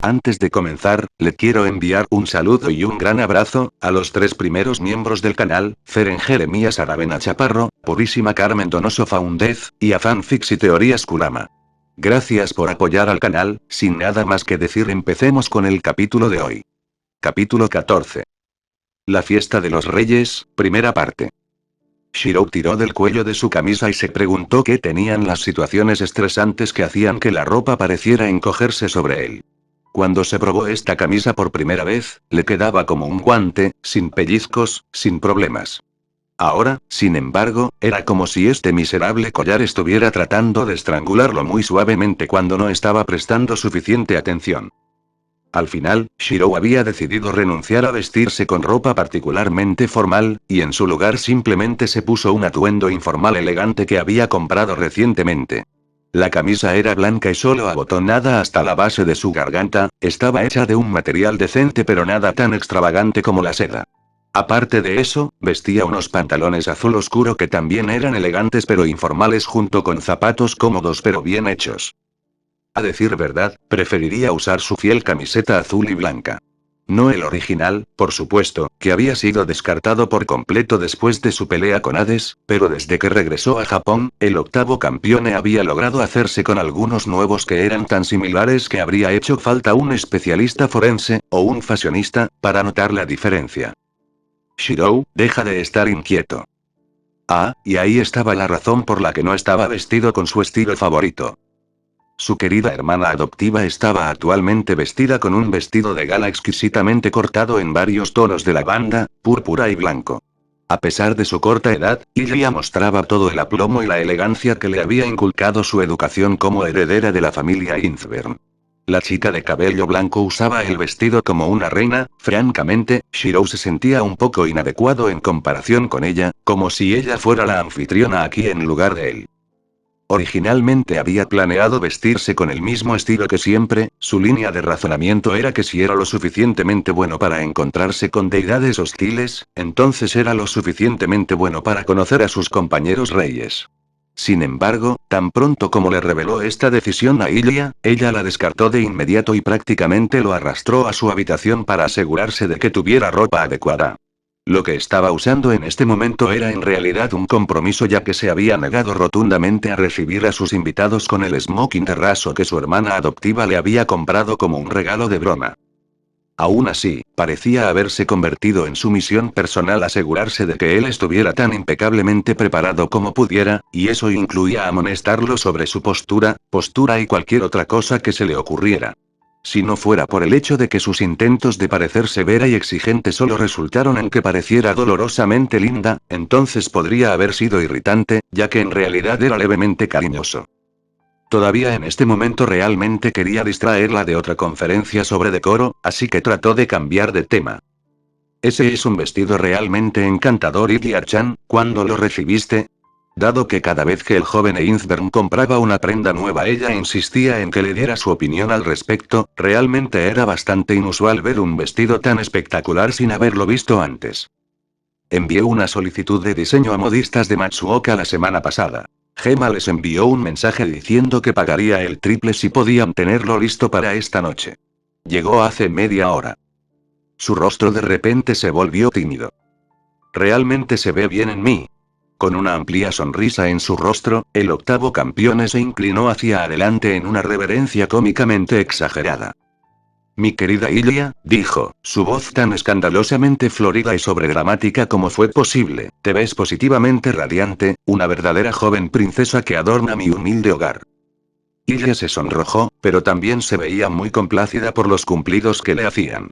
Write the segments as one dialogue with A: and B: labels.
A: Antes de comenzar, le quiero enviar un saludo y un gran abrazo a los 3 primeros miembros del canal, Feren Jeremías Aravena Chaparro, Purísima Carmen Donoso Faundez, y a Fanfics y Teorías Kurama. Gracias por apoyar al canal. Sin nada más que decir, empecemos con el capítulo de hoy. Capítulo 14. La fiesta de los reyes, primera parte. Shirou tiró del cuello de su camisa y se preguntó qué tenían las situaciones estresantes que hacían que la ropa pareciera encogerse sobre él. Cuando se probó esta camisa por primera vez, le quedaba como un guante, sin pellizcos, sin problemas. Ahora, sin embargo, era como si este miserable collar estuviera tratando de estrangularlo muy suavemente cuando no estaba prestando suficiente atención. Al final, Shirou había decidido renunciar a vestirse con ropa particularmente formal, y en su lugar simplemente se puso un atuendo informal elegante que había comprado recientemente. La camisa era blanca y solo abotonada hasta la base de su garganta, estaba hecha de un material decente pero nada tan extravagante como la seda. Aparte de eso, vestía unos pantalones azul oscuro que también eran elegantes pero informales junto con zapatos cómodos pero bien hechos. A decir verdad, preferiría usar su fiel camiseta azul y blanca. No el original, por supuesto, que había sido descartado por completo después de su pelea con Hades, pero desde que regresó a Japón, el octavo campeón había logrado hacerse con algunos nuevos que eran tan similares que habría hecho falta un especialista forense, o un fashionista, para notar la diferencia. Shirou, deja de estar inquieto. Ah, y ahí estaba la razón por la que no estaba vestido con su estilo favorito. Su querida hermana adoptiva estaba actualmente vestida con un vestido de gala exquisitamente cortado en varios tonos de lavanda, púrpura y blanco. A pesar de su corta edad, Ilia mostraba todo el aplomo y la elegancia que le había inculcado su educación como heredera de la familia Inzbern. La chica de cabello blanco usaba el vestido como una reina. Francamente, Shirou se sentía un poco inadecuado en comparación con ella, como si ella fuera la anfitriona aquí en lugar de él. Originalmente había planeado vestirse con el mismo estilo que siempre. Su línea de razonamiento era que si era lo suficientemente bueno para encontrarse con deidades hostiles, entonces era lo suficientemente bueno para conocer a sus compañeros reyes. Sin embargo, tan pronto como le reveló esta decisión a Ilia, ella la descartó de inmediato y prácticamente lo arrastró a su habitación para asegurarse de que tuviera ropa adecuada. Lo que estaba usando en este momento era en realidad un compromiso, ya que se había negado rotundamente a recibir a sus invitados con el smoking de raso que su hermana adoptiva le había comprado como un regalo de broma. Aún así, parecía haberse convertido en su misión personal asegurarse de que él estuviera tan impecablemente preparado como pudiera, y eso incluía amonestarlo sobre su postura y cualquier otra cosa que se le ocurriera. Si no fuera por el hecho de que sus intentos de parecer severa y exigente solo resultaron en que pareciera dolorosamente linda, entonces podría haber sido irritante, ya que en realidad era levemente cariñoso. Todavía en este momento realmente quería distraerla de otra conferencia sobre decoro, así que trató de cambiar de tema. Ese es un vestido realmente encantador, Ilia-chan. ¿Cuándo lo recibiste? Dado que cada vez que el joven Einzbern compraba una prenda nueva ella insistía en que le diera su opinión al respecto, realmente era bastante inusual ver un vestido tan espectacular sin haberlo visto antes. Envié una solicitud de diseño a modistas de Matsuoka la semana pasada. Gema les envió un mensaje diciendo que pagaría el triple si podían tenerlo listo para esta noche. Llegó hace media hora. Su rostro de repente se volvió tímido. Realmente se ve bien en mí. Con una amplia sonrisa en su rostro, el octavo campeón se inclinó hacia adelante en una reverencia cómicamente exagerada. Mi querida Ilia, dijo, su voz tan escandalosamente florida y sobredramática como fue posible, te ves positivamente radiante, una verdadera joven princesa que adorna mi humilde hogar. Ilia se sonrojó, pero también se veía muy complacida por los cumplidos que le hacían.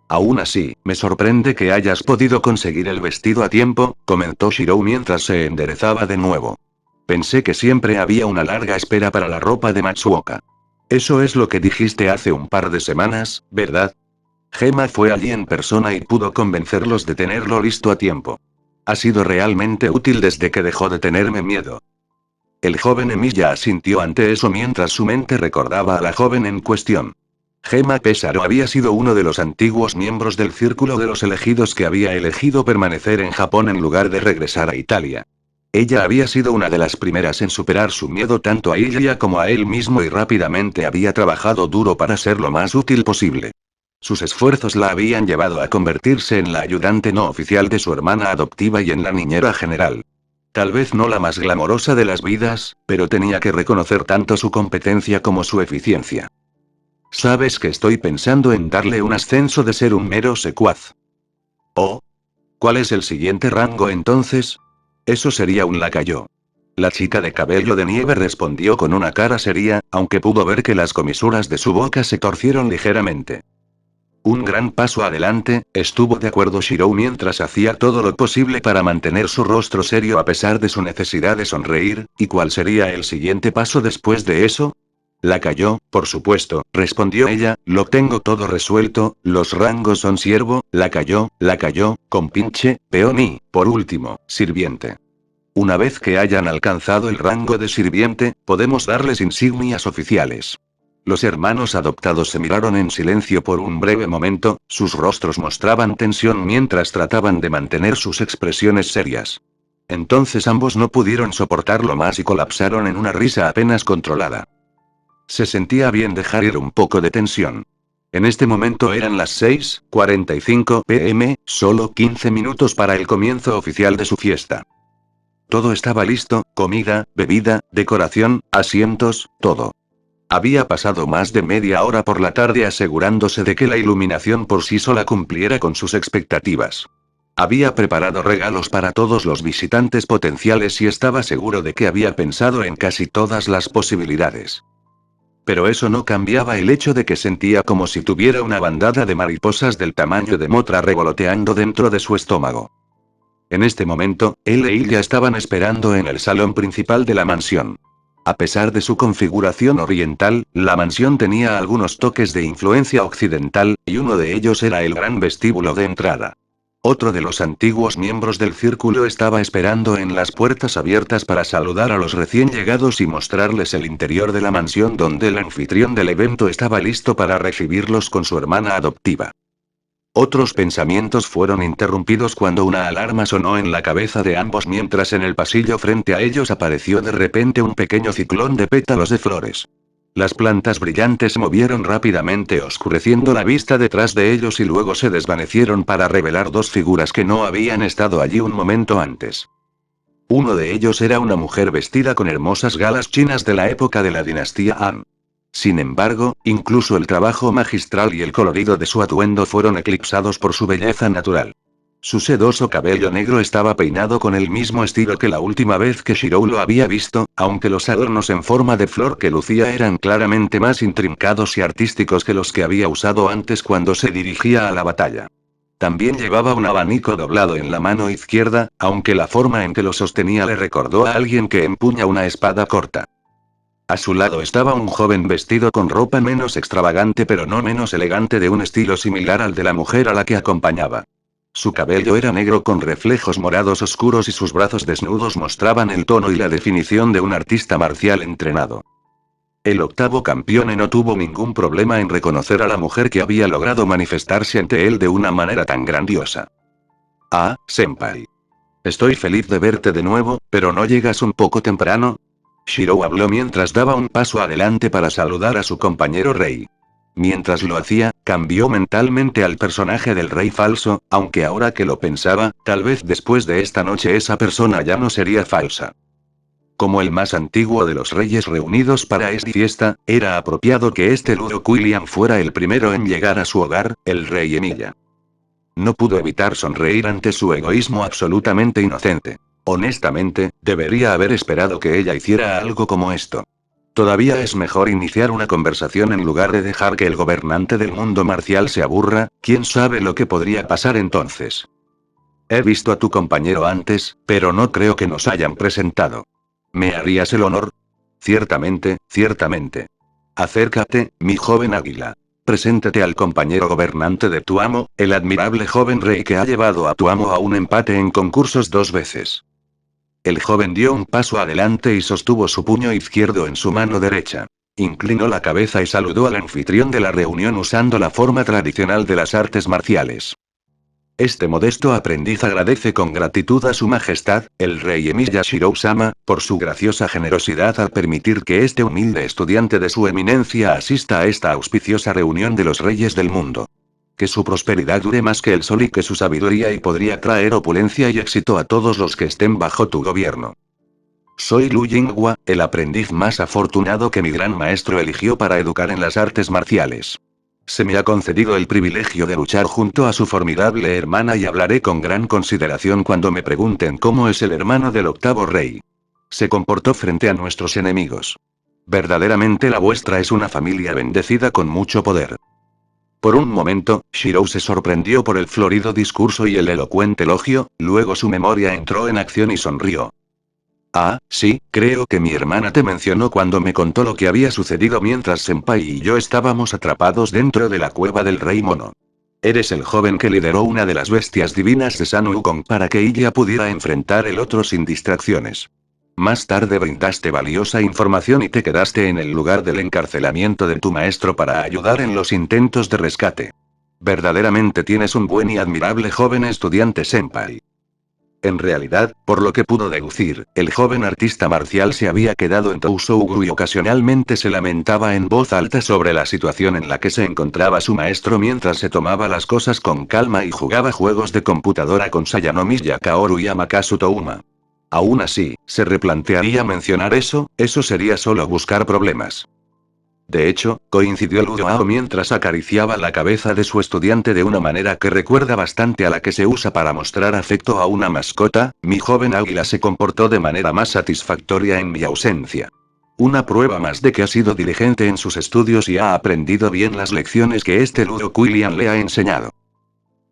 A: Aún así, me sorprende que hayas podido conseguir el vestido a tiempo, comentó Shirou mientras se enderezaba de nuevo. Pensé que siempre había una larga espera para la ropa de Matsuoka. Eso es lo que dijiste hace un par de semanas, ¿verdad? Gema fue allí en persona y pudo convencerlos de tenerlo listo a tiempo. Ha sido realmente útil desde que dejó de tenerme miedo. El joven Emilia asintió ante eso mientras su mente recordaba a la joven en cuestión. Gema Pesaro había sido uno de los antiguos miembros del círculo de los elegidos que había elegido permanecer en Japón en lugar de regresar a Italia. Ella había sido una de las primeras en superar su miedo tanto a ella como a él mismo y rápidamente había trabajado duro para ser lo más útil posible. Sus esfuerzos la habían llevado a convertirse en la ayudante no oficial de su hermana adoptiva y en la niñera general. Tal vez no la más glamorosa de las vidas, pero tenía que reconocer tanto su competencia como su eficiencia. ¿Sabes que estoy pensando en darle un ascenso de ser un mero secuaz? ¿Oh? ¿Cuál es el siguiente rango entonces? Eso sería un lacayo. La chica de cabello de nieve respondió con una cara seria, aunque pudo ver que las comisuras de su boca se torcieron ligeramente. Un gran paso adelante, estuvo de acuerdo Shirou mientras hacía todo lo posible para mantener su rostro serio a pesar de su necesidad de sonreír. ¿Y cuál sería el siguiente paso después de eso? La cayó, por supuesto, respondió ella, lo tengo todo resuelto, los rangos son siervo, la cayó, compinche, peón y, por último, sirviente. Una vez que hayan alcanzado el rango de sirviente, podemos darles insignias oficiales. Los hermanos adoptados se miraron en silencio por un breve momento, sus rostros mostraban tensión mientras trataban de mantener sus expresiones serias. Entonces ambos no pudieron soportarlo más y colapsaron en una risa apenas controlada. Se sentía bien dejar ir un poco de tensión. En este momento eran las 6:45 p.m., solo 15 minutos para el comienzo oficial de su fiesta. Todo estaba listo, comida, bebida, decoración, asientos, todo. Había pasado más de media hora por la tarde asegurándose de que la iluminación por sí sola cumpliera con sus expectativas. Había preparado regalos para todos los visitantes potenciales y estaba seguro de que había pensado en casi todas las posibilidades. Pero eso no cambiaba el hecho de que sentía como si tuviera una bandada de mariposas del tamaño de Mothra revoloteando dentro de su estómago. En este momento, él e ella estaban esperando en el salón principal de la mansión. A pesar de su configuración oriental, la mansión tenía algunos toques de influencia occidental, y uno de ellos era el gran vestíbulo de entrada. Otro de los antiguos miembros del círculo estaba esperando en las puertas abiertas para saludar a los recién llegados y mostrarles el interior de la mansión donde el anfitrión del evento estaba listo para recibirlos con su hermana adoptiva. Otros pensamientos fueron interrumpidos cuando una alarma sonó en la cabeza de ambos mientras en el pasillo frente a ellos apareció de repente un pequeño ciclón de pétalos de flores. Las plantas brillantes se movieron rápidamente oscureciendo la vista detrás de ellos y luego se desvanecieron para revelar dos figuras que no habían estado allí un momento antes. Uno de ellos era una mujer vestida con hermosas galas chinas de la época de la dinastía Han. Sin embargo, incluso el trabajo magistral y el colorido de su atuendo fueron eclipsados por su belleza natural. Su sedoso cabello negro estaba peinado con el mismo estilo que la última vez que Shirou lo había visto, aunque los adornos en forma de flor que lucía eran claramente más intrincados y artísticos que los que había usado antes cuando se dirigía a la batalla. También llevaba un abanico doblado en la mano izquierda, aunque la forma en que lo sostenía le recordó a alguien que empuña una espada corta. A su lado estaba un joven vestido con ropa menos extravagante pero no menos elegante de un estilo similar al de la mujer a la que acompañaba. Su cabello era negro con reflejos morados oscuros y sus brazos desnudos mostraban el tono y la definición de un artista marcial entrenado. El octavo campeón no tuvo ningún problema en reconocer a la mujer que había logrado manifestarse ante él de una manera tan grandiosa. Ah, senpai. Estoy feliz de verte de nuevo, pero ¿no llegas un poco temprano? Shirou habló mientras daba un paso adelante para saludar a su compañero rey. Mientras lo hacía, cambió mentalmente al personaje del rey falso, aunque ahora que lo pensaba, tal vez después de esta noche esa persona ya no sería falsa. Como el más antiguo de los reyes reunidos para esta fiesta, era apropiado que este Lurok William fuera el primero en llegar a su hogar, el rey Emilia. No pudo evitar sonreír ante su egoísmo absolutamente inocente. Honestamente, debería haber esperado que ella hiciera algo como esto. Todavía es mejor iniciar una conversación en lugar de dejar que el gobernante del mundo marcial se aburra, quién sabe lo que podría pasar entonces. He visto a tu compañero antes, pero no creo que nos hayan presentado. ¿Me harías el honor? Ciertamente, ciertamente. Acércate, mi joven águila. Preséntate al compañero gobernante de tu amo, el admirable joven rey que ha llevado a tu amo a un empate en concursos 2 veces. El joven dio un paso adelante y sostuvo su puño izquierdo en su mano derecha. Inclinó la cabeza y saludó al anfitrión de la reunión usando la forma tradicional de las artes marciales. Este modesto aprendiz agradece con gratitud a su majestad, el rey Emiya Shirou-sama, por su graciosa generosidad al permitir que este humilde estudiante de su eminencia asista a esta auspiciosa reunión de los reyes del mundo. Que su prosperidad dure más que el sol y que su sabiduría y podría traer opulencia y éxito a todos los que estén bajo tu gobierno. Soy Lu Jinghua, el aprendiz más afortunado que mi gran maestro eligió para educar en las artes marciales. Se me ha concedido el privilegio de luchar junto a su formidable hermana y hablaré con gran consideración cuando me pregunten cómo es el hermano del octavo rey. Se comportó frente a nuestros enemigos. Verdaderamente la vuestra es una familia bendecida con mucho poder. Por un momento, Shirou se sorprendió por el florido discurso y el elocuente elogio, luego su memoria entró en acción y sonrió. Ah, sí, creo que mi hermana te mencionó cuando me contó lo que había sucedido mientras Senpai y yo estábamos atrapados dentro de la cueva del Rey Mono. Eres el joven que lideró una de las bestias divinas de San Wukong para que ella pudiera enfrentar el otro sin distracciones. Más tarde brindaste valiosa información y te quedaste en el lugar del encarcelamiento de tu maestro para ayudar en los intentos de rescate. Verdaderamente tienes un buen y admirable joven estudiante Senpai. En realidad, por lo que pudo deducir, el joven artista marcial se había quedado en Tousougu y ocasionalmente se lamentaba en voz alta sobre la situación en la que se encontraba su maestro mientras se tomaba las cosas con calma y jugaba juegos de computadora con Sayanomi Kaoru y Amakasu Touma. Aún así, ¿se replantearía mencionar eso? Eso sería solo buscar problemas. De hecho, coincidió Lu Doao mientras acariciaba la cabeza de su estudiante de una manera que recuerda bastante a la que se usa para mostrar afecto a una mascota. Mi joven águila se comportó de manera más satisfactoria en mi ausencia. Una prueba más de que ha sido diligente en sus estudios y ha aprendido bien las lecciones que este Ludo Quillian le ha enseñado.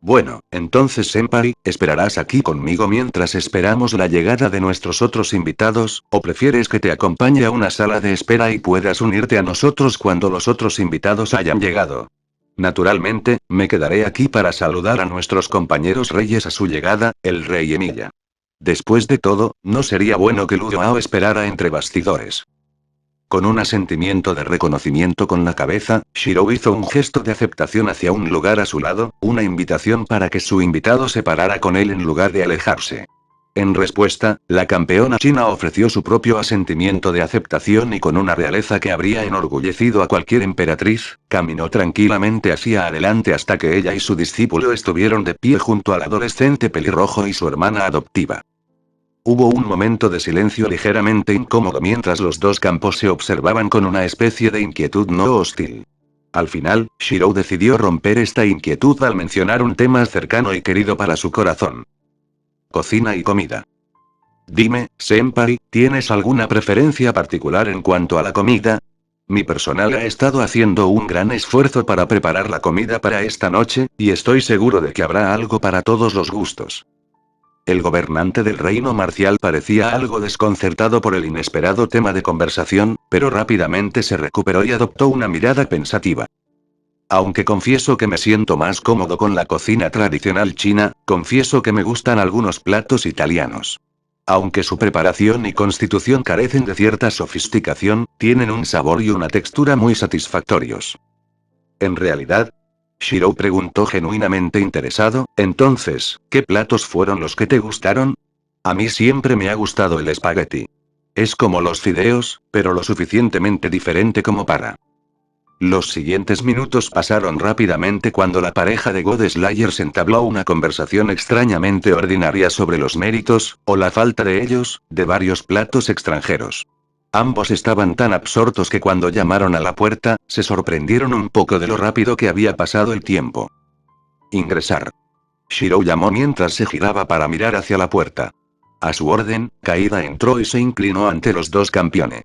A: Bueno, entonces Senpai, ¿esperarás aquí conmigo mientras esperamos la llegada de nuestros otros invitados, o prefieres que te acompañe a una sala de espera y puedas unirte a nosotros cuando los otros invitados hayan llegado? Naturalmente, me quedaré aquí para saludar a nuestros compañeros reyes a su llegada, el rey Emiya. Después de todo, ¿no sería bueno que Ludoao esperara entre bastidores? Con un asentimiento de reconocimiento con la cabeza, Shirou hizo un gesto de aceptación hacia un lugar a su lado, una invitación para que su invitado se parara con él en lugar de alejarse. En respuesta, la campeona china ofreció su propio asentimiento de aceptación y con una realeza que habría enorgullecido a cualquier emperatriz, caminó tranquilamente hacia adelante hasta que ella y su discípulo estuvieron de pie junto al adolescente pelirrojo y su hermana adoptiva. Hubo un momento de silencio ligeramente incómodo mientras los dos campos se observaban con una especie de inquietud no hostil. Al final, Shirou decidió romper esta inquietud al mencionar un tema cercano y querido para su corazón. Cocina y comida. Dime, Senpai, ¿tienes alguna preferencia particular en cuanto a la comida? Mi personal ha estado haciendo un gran esfuerzo para preparar la comida para esta noche, y estoy seguro de que habrá algo para todos los gustos. El gobernante del reino marcial parecía algo desconcertado por el inesperado tema de conversación, pero rápidamente se recuperó y adoptó una mirada pensativa. Aunque confieso que me siento más cómodo con la cocina tradicional china, confieso que me gustan algunos platos italianos. Aunque su preparación y constitución carecen de cierta sofisticación, tienen un sabor y una textura muy satisfactorios. En realidad, Shirou preguntó genuinamente interesado, entonces, ¿qué platos fueron los que te gustaron? A mí siempre me ha gustado el espagueti. Es como los fideos, pero lo suficientemente diferente como para. Los siguientes minutos pasaron rápidamente cuando la pareja de God Slayers entabló una conversación extrañamente ordinaria sobre los méritos, o la falta de ellos, de varios platos extranjeros. Ambos estaban tan absortos que cuando llamaron a la puerta, se sorprendieron un poco de lo rápido que había pasado el tiempo. Ingresar. Shirou llamó mientras se giraba para mirar hacia la puerta. A su orden, Kaida entró y se inclinó ante los dos campeones.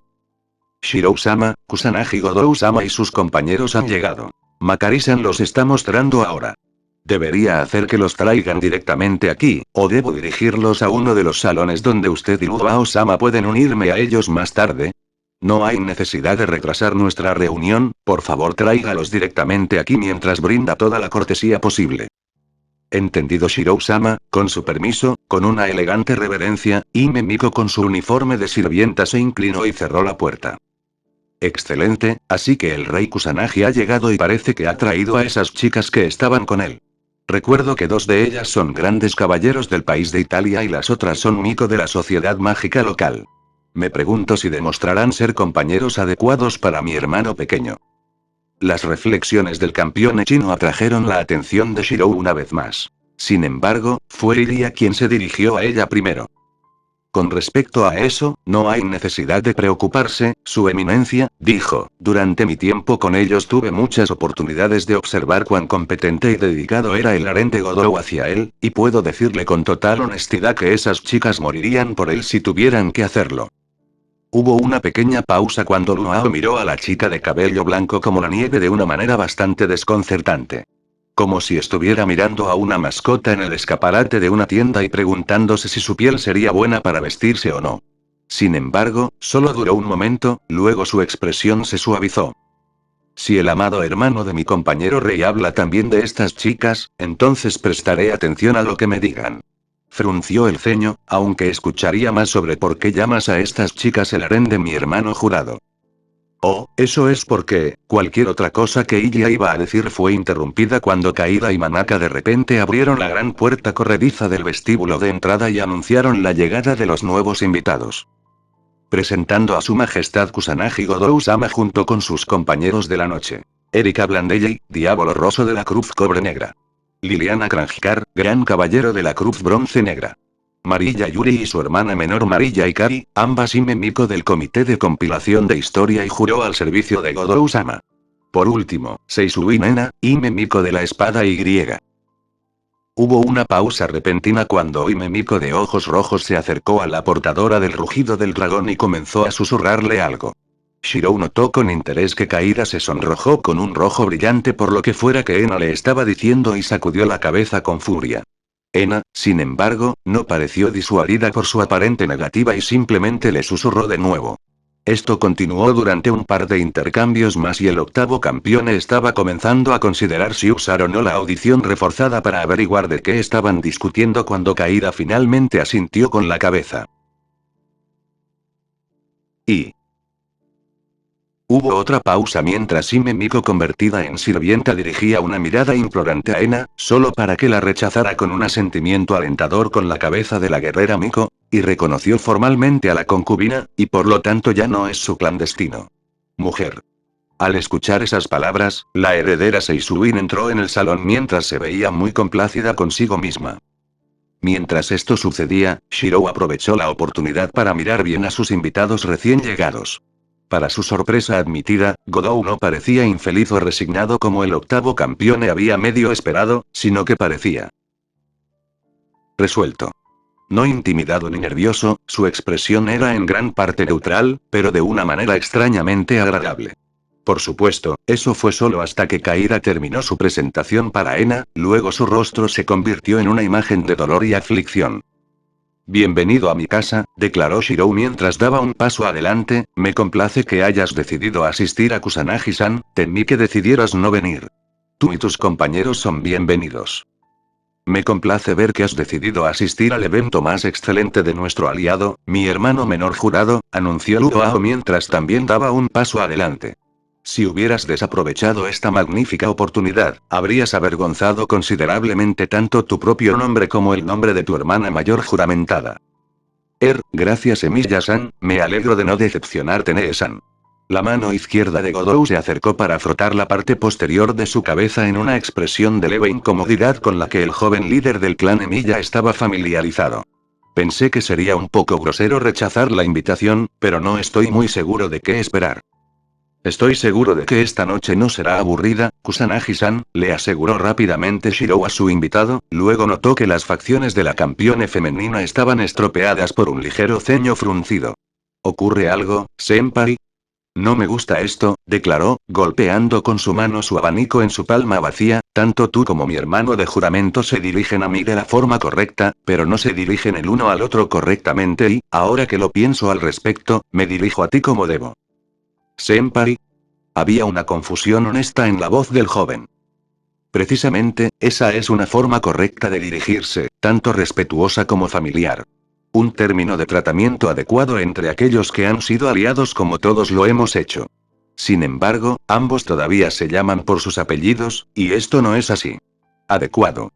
A: Shirou-sama, Kusanagi Godou-sama y sus compañeros han llegado. Makari-san los está mostrando ahora. ¿Debería hacer que los traigan directamente aquí, o debo dirigirlos a uno de los salones donde usted y Ludoao-sama pueden unirme a ellos más tarde? No hay necesidad de retrasar nuestra reunión, por favor tráigalos directamente aquí mientras brinda toda la cortesía posible. Entendido Shirou-sama, con su permiso, con una elegante reverencia, Hime Miko con su uniforme de sirvienta se inclinó y cerró la puerta. Excelente, así que el rey Kusanagi ha llegado y parece que ha traído a esas chicas que estaban con él. Recuerdo que dos de ellas son grandes caballeros del país de Italia y las otras son mico de la sociedad mágica local. Me pregunto si demostrarán ser compañeros adecuados para mi hermano pequeño. Las reflexiones del campeón chino atrajeron la atención de Shirou una vez más. Sin embargo, fue Iria quien se dirigió a ella primero. Con respecto a eso, no hay necesidad de preocuparse, Su Eminencia, dijo. Durante mi tiempo con ellos tuve muchas oportunidades de observar cuán competente y dedicado era el harén de Godou hacia él, y puedo decirle con total honestidad que esas chicas morirían por él si tuvieran que hacerlo. Hubo una pequeña pausa cuando Luao miró a la chica de cabello blanco como la nieve de una manera bastante desconcertante. Como si estuviera mirando a una mascota en el escaparate de una tienda y preguntándose si su piel sería buena para vestirse o no. Sin embargo, solo duró un momento, luego su expresión se suavizó. Si el amado hermano de mi compañero rey habla también de estas chicas, entonces prestaré atención a lo que me digan. Frunció el ceño, aunque escucharía más sobre por qué llamas a estas chicas el harén de mi hermano jurado. Oh, eso es porque, cualquier otra cosa que ella iba a decir fue interrumpida cuando Kaida y Manaka de repente abrieron la gran puerta corrediza del vestíbulo de entrada y anunciaron la llegada de los nuevos invitados. Presentando a su majestad Kusanagi Godou-sama junto con sus compañeros de la noche. Erika Blandelley, Diablo Roso de la Cruz Cobre Negra. Liliana Kranjkar, Gran Caballero de la Cruz Bronce Negra. Marilla Yuri y su hermana menor Marilla Ikari, ambas Hime Miko del Comité de Compilación de Historia y juró al servicio de Godou-sama. Por último, Seisui Nena, Hime Miko de la Espada Y. Hubo una pausa repentina cuando Hime Miko de ojos rojos se acercó a la portadora del rugido del dragón y comenzó a susurrarle algo. Shirou notó con interés que Kaida se sonrojó con un rojo brillante por lo que fuera que Ena le estaba diciendo y sacudió la cabeza con furia. Ena, sin embargo, no pareció disuadida por su aparente negativa y simplemente le susurró de nuevo. Esto continuó durante un par de intercambios más y el octavo campeón estaba comenzando a considerar si usar o no la audición reforzada para averiguar de qué estaban discutiendo cuando Kaida finalmente asintió con la cabeza. Y hubo otra pausa mientras Hime Miko convertida en sirvienta dirigía una mirada implorante a Ena, solo para que la rechazara con un asentimiento alentador con la cabeza de la guerrera Miko, y reconoció formalmente a la concubina, y por lo tanto ya no es su clandestino. Mujer. Al escuchar esas palabras, la heredera Seisuin entró en el salón mientras se veía muy complácida consigo misma. Mientras esto sucedía, Shirou aprovechó la oportunidad para mirar bien a sus invitados recién llegados. Para su sorpresa admitida, Godou no parecía infeliz o resignado como el octavo campeón había medio esperado, sino que parecía resuelto. No intimidado ni nervioso, su expresión era en gran parte neutral, pero de una manera extrañamente agradable. Por supuesto, eso fue solo hasta que Kaida terminó su presentación para Ena, luego su rostro se convirtió en una imagen de dolor y aflicción. Bienvenido a mi casa, declaró Shirou mientras daba un paso adelante, me complace que hayas decidido asistir a Kusanagi-san, temí que decidieras no venir. Tú y tus compañeros son bienvenidos. Me complace ver que has decidido asistir al evento más excelente de nuestro aliado, mi hermano menor jurado, anunció Luao mientras también daba un paso adelante. Si hubieras desaprovechado esta magnífica oportunidad, habrías avergonzado considerablemente tanto tu propio nombre como el nombre de tu hermana mayor juramentada. Gracias Emiya-san, me alegro de no decepcionarte Nee-san. La mano izquierda de Godou se acercó para frotar la parte posterior de su cabeza en una expresión de leve incomodidad con la que el joven líder del clan Emiya estaba familiarizado. Pensé que sería un poco grosero rechazar la invitación, pero no estoy muy seguro de qué esperar. Estoy seguro de que esta noche no será aburrida, Kusanagi-san, le aseguró rápidamente Shirou a su invitado, luego notó que las facciones de la campeona femenina estaban estropeadas por un ligero ceño fruncido. ¿Ocurre algo, senpai? No me gusta esto, declaró, golpeando con su mano su abanico en su palma vacía, tanto tú como mi hermano de juramento se dirigen a mí de la forma correcta, pero no se dirigen el uno al otro correctamente y, ahora que lo pienso al respecto, me dirijo a ti como debo. Senpai. Había una confusión honesta en la voz del joven. Precisamente, esa es una forma correcta de dirigirse, tanto respetuosa como familiar. Un término de tratamiento adecuado entre aquellos que han sido aliados como todos lo hemos hecho. Sin embargo, ambos todavía se llaman por sus apellidos, y esto no es así. Adecuado.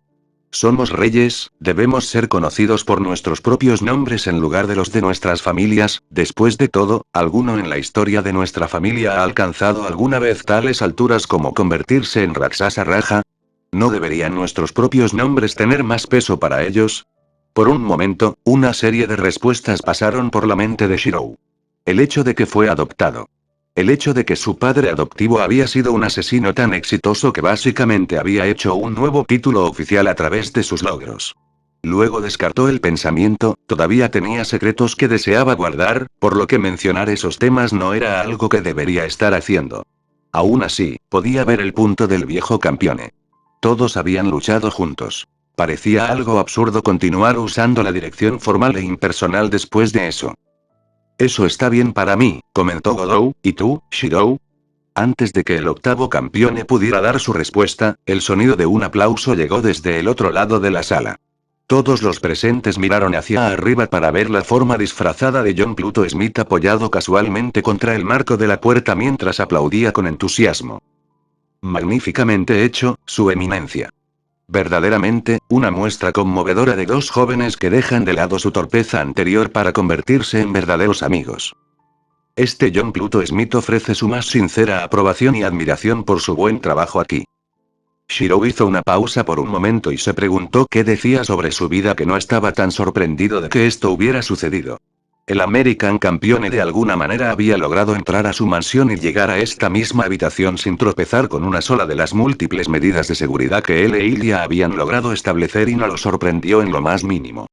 A: Somos reyes, debemos ser conocidos por nuestros propios nombres en lugar de los de nuestras familias. Después de todo, ¿alguno en la historia de nuestra familia ha alcanzado alguna vez tales alturas como convertirse en Raksasa Raja? ¿No deberían nuestros propios nombres tener más peso para ellos? Por un momento, una serie de respuestas pasaron por la mente de Shirou. El hecho de que fue adoptado. El hecho de que su padre adoptivo había sido un asesino tan exitoso que básicamente había hecho un nuevo título oficial a través de sus logros. Luego descartó el pensamiento, todavía tenía secretos que deseaba guardar, por lo que mencionar esos temas no era algo que debería estar haciendo. Aún así, podía ver el punto del viejo campeone. Todos habían luchado juntos. Parecía algo absurdo continuar usando la dirección formal e impersonal después de eso. Eso está bien para mí, comentó Godou, ¿y tú, Shirou? Antes de que el octavo campeón pudiera dar su respuesta, el sonido de un aplauso llegó desde el otro lado de la sala. Todos los presentes miraron hacia arriba para ver la forma disfrazada de John Pluto Smith apoyado casualmente contra el marco de la puerta mientras aplaudía con entusiasmo. Magníficamente hecho, Su Eminencia. Verdaderamente, una muestra conmovedora de dos jóvenes que dejan de lado su torpeza anterior para convertirse en verdaderos amigos. Este John Pluto Smith ofrece su más sincera aprobación y admiración por su buen trabajo aquí. Shirou hizo una pausa por un momento y se preguntó qué decía sobre su vida que no estaba tan sorprendido de que esto hubiera sucedido. El American Campeone de alguna manera había logrado entrar a su mansión y llegar a esta misma habitación sin tropezar con una sola de las múltiples medidas de seguridad que él e Ilya habían logrado establecer y no lo sorprendió en lo más mínimo.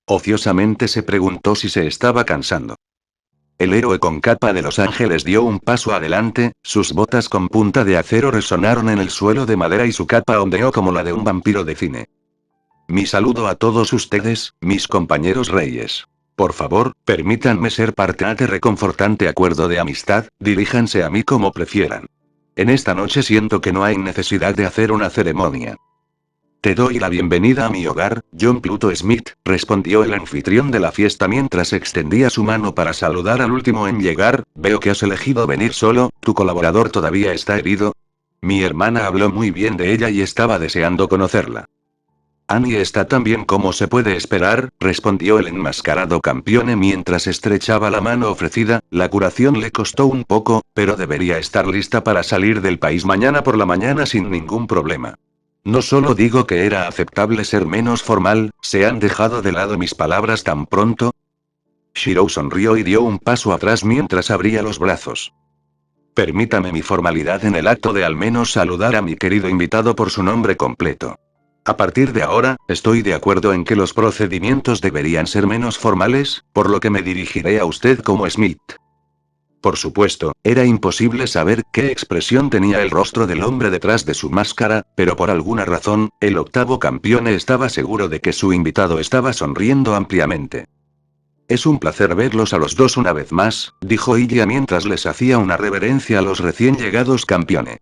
A: Ociosamente se preguntó si se estaba cansando. El héroe con capa de los ángeles dio un paso adelante, sus botas con punta de acero resonaron en el suelo de madera y su capa ondeó como la de un vampiro de cine. Mi saludo a todos ustedes, mis compañeros reyes. Por favor, permítanme ser parte de reconfortante acuerdo de amistad, diríjanse a mí como prefieran. En esta noche siento que no hay necesidad de hacer una ceremonia. Te doy la bienvenida a mi hogar, John Pluto Smith, respondió el anfitrión de la fiesta mientras extendía su mano para saludar al último en llegar. Veo que has elegido venir solo, ¿tu colaborador todavía está herido? Mi hermana habló muy bien de ella y estaba deseando conocerla. Annie está tan bien como se puede esperar, respondió el enmascarado campeón mientras estrechaba la mano ofrecida. La curación le costó un poco, pero debería estar lista para salir del país mañana por la mañana sin ningún problema. No solo digo que era aceptable ser menos formal, ¿se han dejado de lado mis palabras tan pronto? Shirou sonrió y dio un paso atrás mientras abría los brazos. Permítame mi formalidad en el acto de al menos saludar a mi querido invitado por su nombre completo. A partir de ahora, estoy de acuerdo en que los procedimientos deberían ser menos formales, por lo que me dirigiré a usted como Smith. Por supuesto, era imposible saber qué expresión tenía el rostro del hombre detrás de su máscara, pero por alguna razón, el octavo campeón estaba seguro de que su invitado estaba sonriendo ampliamente. Es un placer verlos a los dos una vez más, dijo Ilya mientras les hacía una reverencia a los recién llegados campeones.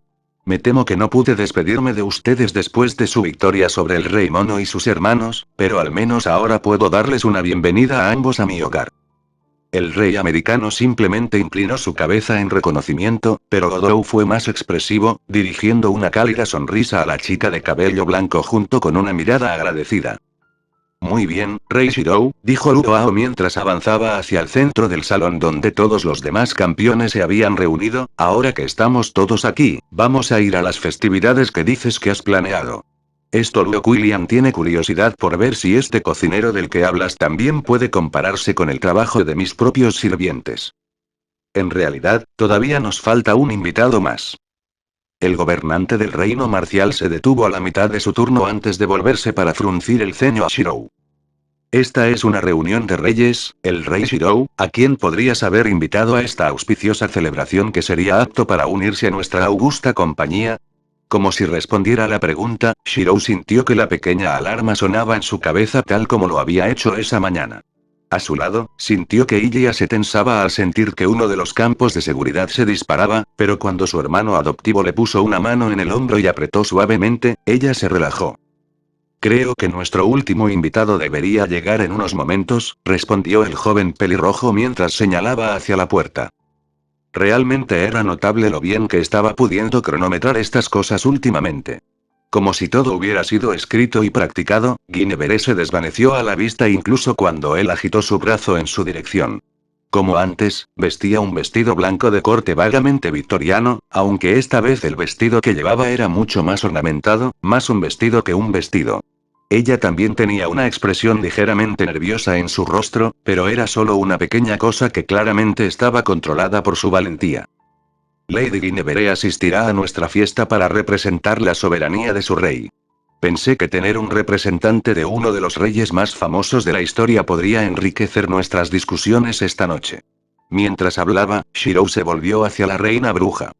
A: Me temo que no pude despedirme de ustedes después de su victoria sobre el Rey Mono y sus hermanos, pero al menos ahora puedo darles una bienvenida a ambos a mi hogar. El rey americano simplemente inclinó su cabeza en reconocimiento, pero Godou fue más expresivo, dirigiendo una cálida sonrisa a la chica de cabello blanco junto con una mirada agradecida. Muy bien, Rey Shirou, dijo Luoao mientras avanzaba hacia el centro del salón donde todos los demás campeones se habían reunido. Ahora que estamos todos aquí, vamos a ir a las festividades que dices que has planeado. Esto Luo William tiene curiosidad por ver si este cocinero del que hablas también puede compararse con el trabajo de mis propios sirvientes. En realidad, todavía nos falta un invitado más. El gobernante del reino marcial se detuvo a la mitad de su turno antes de volverse para fruncir el ceño a Shirou. Esta es una reunión de reyes, el rey Shirou, a quien podrías haber invitado a esta auspiciosa celebración que sería apto para unirse a nuestra augusta compañía. Como si respondiera a la pregunta, Shirou sintió que la pequeña alarma sonaba en su cabeza tal como lo había hecho esa mañana. A su lado, sintió que Ilya se tensaba al sentir que uno de los campos de seguridad se disparaba, pero cuando su hermano adoptivo le puso una mano en el hombro y apretó suavemente, ella se relajó. Creo que nuestro último invitado debería llegar en unos momentos, respondió el joven pelirrojo mientras señalaba hacia la puerta. Realmente era notable lo bien que estaba pudiendo cronometrar estas cosas últimamente. Como si todo hubiera sido escrito y practicado, Guinevere se desvaneció a la vista incluso cuando él agitó su brazo en su dirección. Como antes, vestía un vestido blanco de corte vagamente victoriano, aunque esta vez el vestido que llevaba era mucho más ornamentado, más un vestido que un vestido. Ella también tenía una expresión ligeramente nerviosa en su rostro, pero era solo una pequeña cosa que claramente estaba controlada por su valentía. Lady Guinevere asistirá a nuestra fiesta para representar la soberanía de su rey. Pensé que tener un representante de uno de los reyes más famosos de la historia podría enriquecer nuestras discusiones esta noche. Mientras hablaba, Shirou se volvió hacia la reina bruja.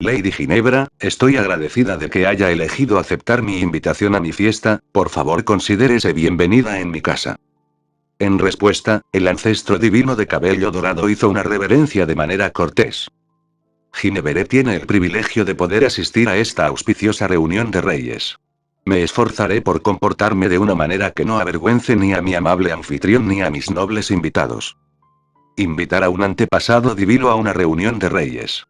A: Lady Ginebra, estoy agradecida de que haya elegido aceptar mi invitación a mi fiesta, por favor considérese bienvenida en mi casa. En respuesta, el ancestro divino de cabello dorado hizo una reverencia de manera cortés. Ginevere tiene el privilegio de poder asistir a esta auspiciosa reunión de reyes. Me esforzaré por comportarme de una manera que no avergüence ni a mi amable anfitrión ni a mis nobles invitados. Invitar a un antepasado divino a una reunión de reyes.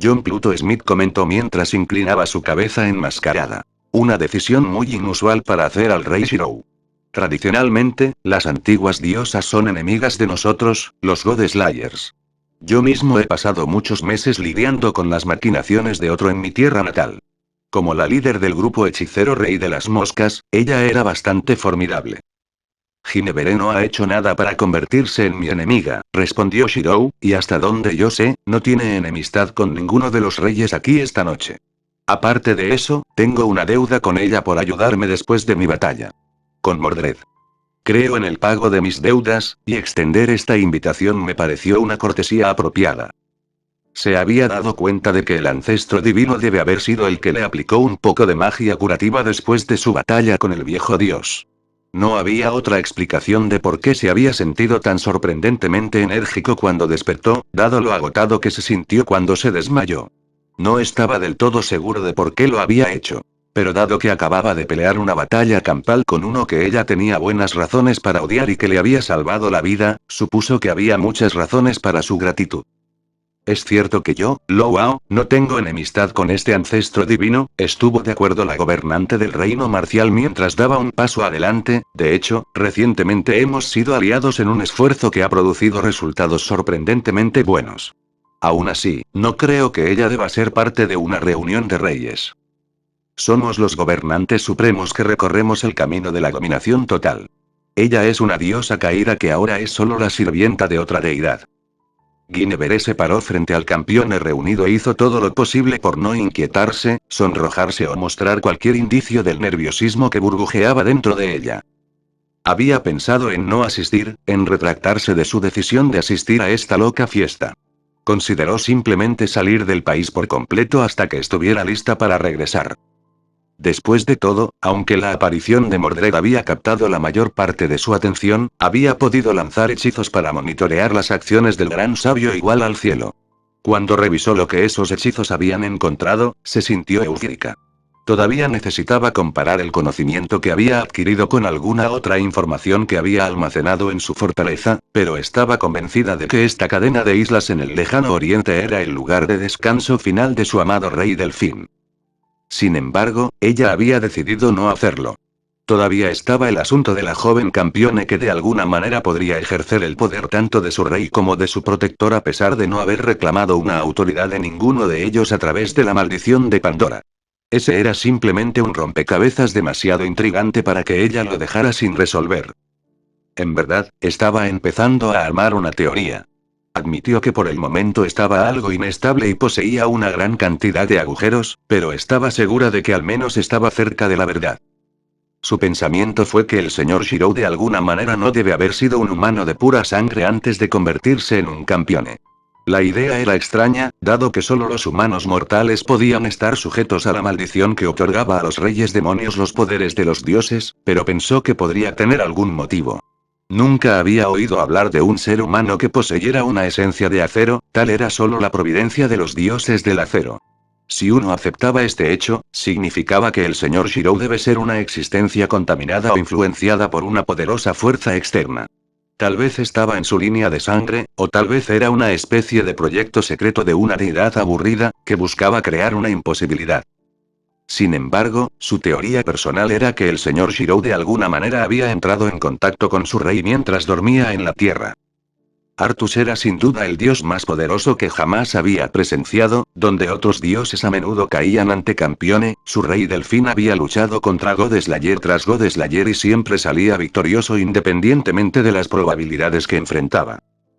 A: John Pluto Smith comentó mientras inclinaba su cabeza enmascarada. Una decisión muy inusual para hacer al rey Shirou. Tradicionalmente, las antiguas diosas son enemigas de nosotros, los God Slayers. Yo mismo he pasado muchos meses lidiando con las maquinaciones de otro en mi tierra natal. Como la líder del grupo hechicero Rey de las Moscas, ella era bastante formidable. Ginevere no ha hecho nada para convertirse en mi enemiga, respondió Shirou, y hasta donde yo sé, no tiene enemistad con ninguno de los reyes aquí esta noche. Aparte de eso, tengo una deuda con ella por ayudarme después de mi batalla con Mordred. Creo en el pago de mis deudas, y extender esta invitación me pareció una cortesía apropiada. Se había dado cuenta de que el ancestro divino debe haber sido el que le aplicó un poco de magia curativa después de su batalla con el viejo dios. No había otra explicación de por qué se había sentido tan sorprendentemente enérgico cuando despertó, dado lo agotado que se sintió cuando se desmayó. No estaba del todo seguro de por qué lo había hecho. Pero dado que acababa de pelear una batalla campal con uno que ella tenía buenas razones para odiar y que le había salvado la vida, supuso que había muchas razones para su gratitud. Es cierto que yo, Lo Wao, no tengo enemistad con este ancestro divino, estuvo de acuerdo la gobernante del reino marcial mientras daba un paso adelante, de hecho, recientemente hemos sido aliados en un esfuerzo que ha producido resultados sorprendentemente buenos. Aún así, no creo que ella deba ser parte de una reunión de reyes. Somos los gobernantes supremos que recorremos el camino de la dominación total. Ella es una diosa caída que ahora es solo la sirvienta de otra deidad. Guinevere se paró frente al campeón reunido e hizo todo lo posible por no inquietarse, sonrojarse o mostrar cualquier indicio del nerviosismo que burbujeaba dentro de ella. Había pensado en no asistir, en retractarse de su decisión de asistir a esta loca fiesta. Consideró simplemente salir del país por completo hasta que estuviera lista para regresar. Después de todo, aunque la aparición de Mordred había captado la mayor parte de su atención, había podido lanzar hechizos para monitorear las acciones del gran sabio igual al cielo. Cuando revisó lo que esos hechizos habían encontrado, se sintió eufórica. Todavía necesitaba comparar el conocimiento que había adquirido con alguna otra información que había almacenado en su fortaleza, pero estaba convencida de que esta cadena de islas en el lejano oriente era el lugar de descanso final de su amado rey Delfín. Sin embargo, ella había decidido no hacerlo. Todavía estaba el asunto de la joven campeone que de alguna manera podría ejercer el poder tanto de su rey como de su protector a pesar de no haber reclamado una autoridad de ninguno de ellos a través de la maldición de Pandora. Ese era simplemente un rompecabezas demasiado intrigante para que ella lo dejara sin resolver. En verdad, estaba empezando a armar una teoría. Admitió que por el momento estaba algo inestable y poseía una gran cantidad de agujeros, pero estaba segura de que al menos estaba cerca de la verdad. Su pensamiento fue que el señor Shirou de alguna manera no debe haber sido un humano de pura sangre antes de convertirse en un campeone. La idea era extraña, dado que solo los humanos mortales podían estar sujetos a la maldición que otorgaba a los reyes demonios los poderes de los dioses, pero pensó que podría tener algún motivo. Nunca había oído hablar de un ser humano que poseyera una esencia de acero, tal era solo la providencia de los dioses del acero. Si uno aceptaba este hecho, significaba que el señor Shirou debe ser una existencia contaminada o influenciada por una poderosa fuerza externa. Tal vez estaba en su línea de sangre, o tal vez era una especie de proyecto secreto de una deidad aburrida, que buscaba crear una imposibilidad. Sin embargo, su teoría personal era que el señor Shirou de alguna manera había entrado en contacto con su rey mientras dormía en la tierra. Artus era sin duda el dios más poderoso que jamás había presenciado, donde otros dioses a menudo caían ante Campione, su rey Delfín había luchado contra Godslayer tras Godslayer y siempre salía victorioso independientemente de las probabilidades que enfrentaba.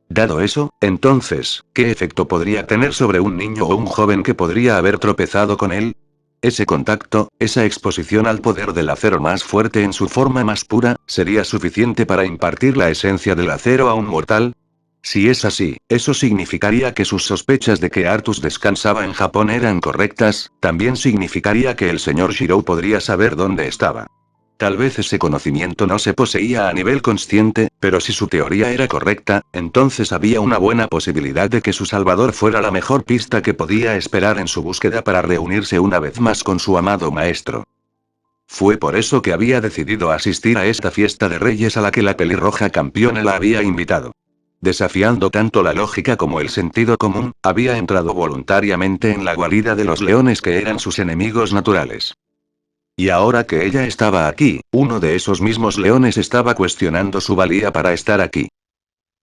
A: Dado eso, entonces, ¿qué efecto podría tener sobre un niño o un joven que podría haber tropezado con él? Ese contacto, esa exposición al poder del acero más fuerte en su forma más pura, ¿sería suficiente para impartir la esencia del acero a un mortal? Si es así, eso significaría que sus sospechas de que Artus descansaba en Japón eran correctas, también significaría que el señor Shirou podría saber dónde estaba. Tal vez ese conocimiento no se poseía a nivel consciente, pero si su teoría era correcta, entonces había una buena posibilidad de que su salvador fuera la mejor pista que podía esperar en su búsqueda para reunirse una vez más con su amado maestro. Fue por eso que había decidido asistir a esta fiesta de reyes a la que la pelirroja campeona la había invitado. Desafiando tanto la lógica como el sentido común, había entrado voluntariamente en la guarida de los leones que eran sus enemigos naturales. Y ahora que ella estaba aquí, uno de esos mismos leones estaba cuestionando su valía para estar aquí.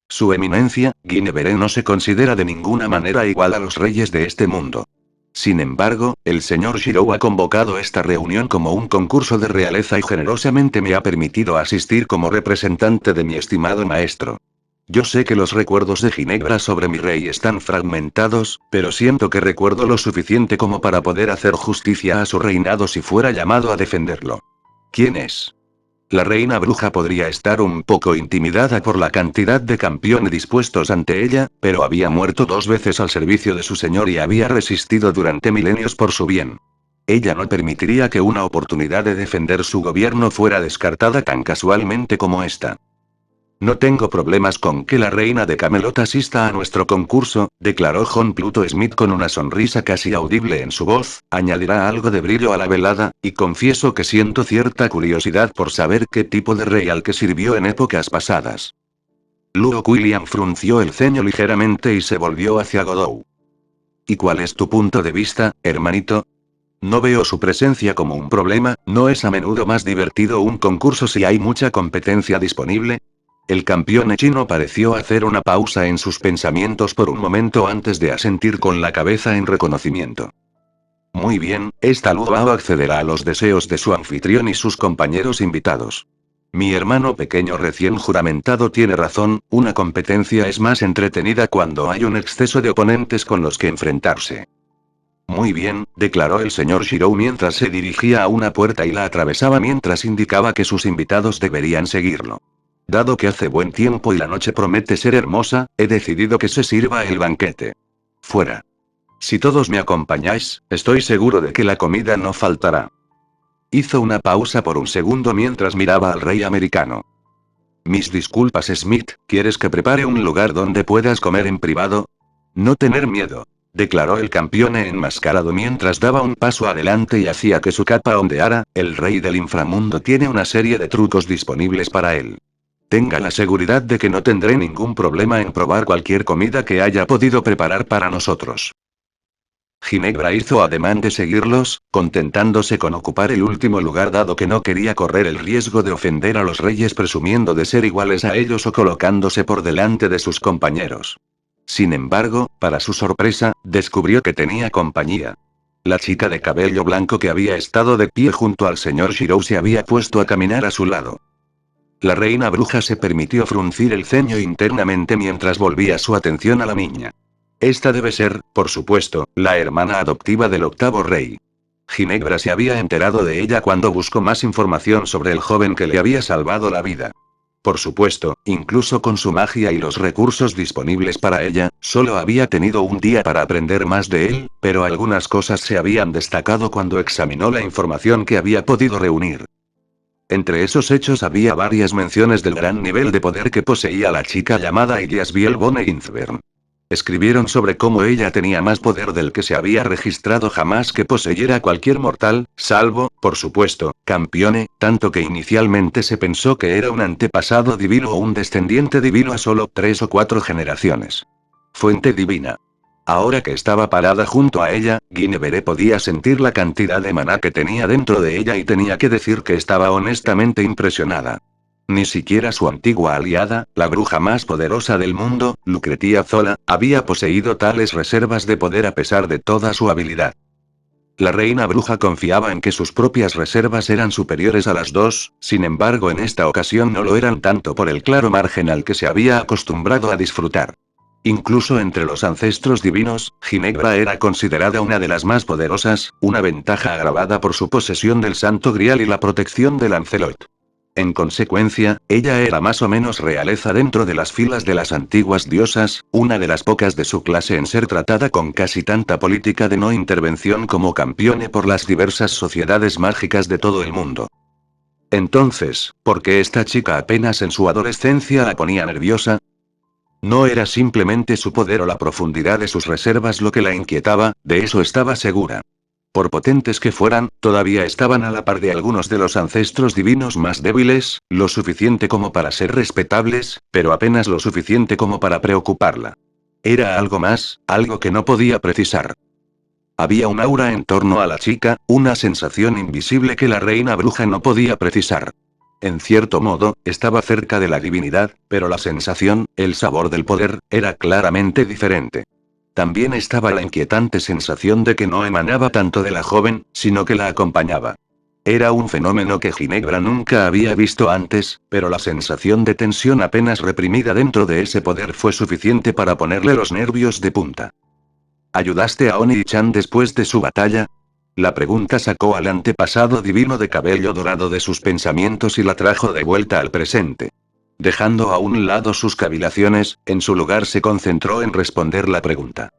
A: Su eminencia, Guinevere no se considera de ninguna manera igual a los reyes de este mundo. Sin embargo, el señor Shirou ha convocado esta reunión como un concurso de realeza y generosamente me ha permitido asistir como representante de mi estimado maestro. Yo sé que los recuerdos de Ginebra sobre mi rey están fragmentados, pero siento que recuerdo lo suficiente como para poder hacer justicia a su reinado si fuera llamado a defenderlo. ¿Quién es? La reina bruja podría estar un poco intimidada por la cantidad de campeones dispuestos ante ella, pero había muerto 2 veces al servicio de su señor y había resistido durante milenios por su bien. Ella no permitiría que una oportunidad de defender su gobierno fuera descartada tan casualmente como esta. No tengo problemas con que la reina de Camelot asista a nuestro concurso, declaró John Pluto Smith con una sonrisa casi audible en su voz, añadirá algo de brillo a la velada, y confieso que siento cierta curiosidad por saber qué tipo de rey al que sirvió en épocas pasadas. Luke William frunció el ceño ligeramente y se volvió hacia Godot. ¿Y cuál es tu punto de vista, hermanito? No veo su presencia como un problema, ¿no es a menudo más divertido un concurso si hay mucha competencia disponible? El campeón chino pareció hacer una pausa en sus pensamientos por un momento antes de asentir con la cabeza en reconocimiento. Muy bien, esta luau accederá a los deseos de su anfitrión y sus compañeros invitados. Mi hermano pequeño recién juramentado tiene razón, una competencia es más entretenida cuando hay un exceso de oponentes con los que enfrentarse. Muy bien, declaró el señor Shirou mientras se dirigía a una puerta y la atravesaba mientras indicaba que sus invitados deberían seguirlo. Dado que hace buen tiempo y la noche promete ser hermosa, he decidido que se sirva el banquete. Fuera. Si todos me acompañáis, estoy seguro de que la comida no faltará. Hizo una pausa por un segundo mientras miraba al rey americano. Mis disculpas, Smith, ¿quieres que prepare un lugar donde puedas comer en privado? No tener miedo, declaró el campeón enmascarado mientras daba un paso adelante y hacía que su capa ondeara. El rey del inframundo tiene una serie de trucos disponibles para él. Tenga la seguridad de que no tendré ningún problema en probar cualquier comida que haya podido preparar para nosotros. Ginebra hizo ademán de seguirlos, contentándose con ocupar el último lugar dado que no quería correr el riesgo de ofender a los reyes presumiendo de ser iguales a ellos o colocándose por delante de sus compañeros. Sin embargo, para su sorpresa, descubrió que tenía compañía. La chica de cabello blanco que había estado de pie junto al señor Shirou se había puesto a caminar a su lado. La reina bruja se permitió fruncir el ceño internamente mientras volvía su atención a la niña. Esta debe ser, por supuesto, la hermana adoptiva del octavo rey. Ginebra se había enterado de ella cuando buscó más información sobre el joven que le había salvado la vida. Por supuesto, incluso con su magia y los recursos disponibles para ella, solo había tenido un día para aprender más de él, pero algunas cosas se habían destacado cuando examinó la información que había podido reunir. Entre esos hechos había varias menciones del gran nivel de poder que poseía la chica llamada Ilias Bielbone Inzbern. Escribieron sobre cómo ella tenía más poder del que se había registrado jamás que poseyera cualquier mortal, salvo, por supuesto, Campione, tanto que inicialmente se pensó que era un antepasado divino o un descendiente divino a solo 3 o 4 generaciones. Fuente divina. Ahora que estaba parada junto a ella, Guinevere podía sentir la cantidad de maná que tenía dentro de ella y tenía que decir que estaba honestamente impresionada. Ni siquiera su antigua aliada, la bruja más poderosa del mundo, Lucretia Zola, había poseído tales reservas de poder a pesar de toda su habilidad. La reina bruja confiaba en que sus propias reservas eran superiores a las dos, sin embargo en esta ocasión no lo eran tanto por el claro margen al que se había acostumbrado a disfrutar. Incluso entre los ancestros divinos, Ginebra era considerada una de las más poderosas, una ventaja agravada por su posesión del Santo Grial y la protección de Lancelot. En consecuencia, ella era más o menos realeza dentro de las filas de las antiguas diosas, una de las pocas de su clase en ser tratada con casi tanta política de no intervención como campeone por las diversas sociedades mágicas de todo el mundo. Entonces, ¿por qué esta chica apenas en su adolescencia la ponía nerviosa? No era simplemente su poder o la profundidad de sus reservas lo que la inquietaba, de eso estaba segura. Por potentes que fueran, todavía estaban a la par de algunos de los ancestros divinos más débiles, lo suficiente como para ser respetables, pero apenas lo suficiente como para preocuparla. Era algo más, algo que no podía precisar. Había un aura en torno a la chica, una sensación invisible que la reina bruja no podía precisar. En cierto modo, estaba cerca de la divinidad, pero la sensación, el sabor del poder, era claramente diferente. También estaba la inquietante sensación de que no emanaba tanto de la joven, sino que la acompañaba. Era un fenómeno que Ginebra nunca había visto antes, pero la sensación de tensión apenas reprimida dentro de ese poder fue suficiente para ponerle los nervios de punta. ¿Ayudaste a Oni-chan después de su batalla? La pregunta sacó al antepasado divino de cabello dorado de sus pensamientos y la trajo de vuelta al presente. Dejando a un lado sus cavilaciones, en su lugar se concentró en responder la pregunta.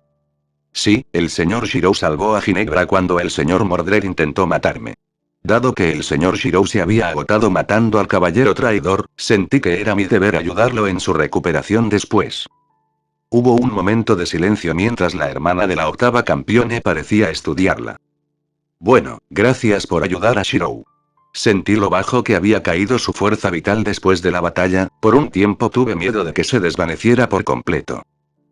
A: Sí, el señor Shirou salvó a Ginebra cuando el señor Mordred intentó matarme. Dado que el señor Shirou se había agotado matando al caballero traidor, sentí que era mi deber ayudarlo en su recuperación después. Hubo un momento de silencio mientras la hermana de la octava campeone parecía estudiarla. Bueno, gracias por ayudar a Shirou. Sentí lo bajo que había caído su fuerza vital después de la batalla, por un tiempo tuve miedo de que se desvaneciera por completo.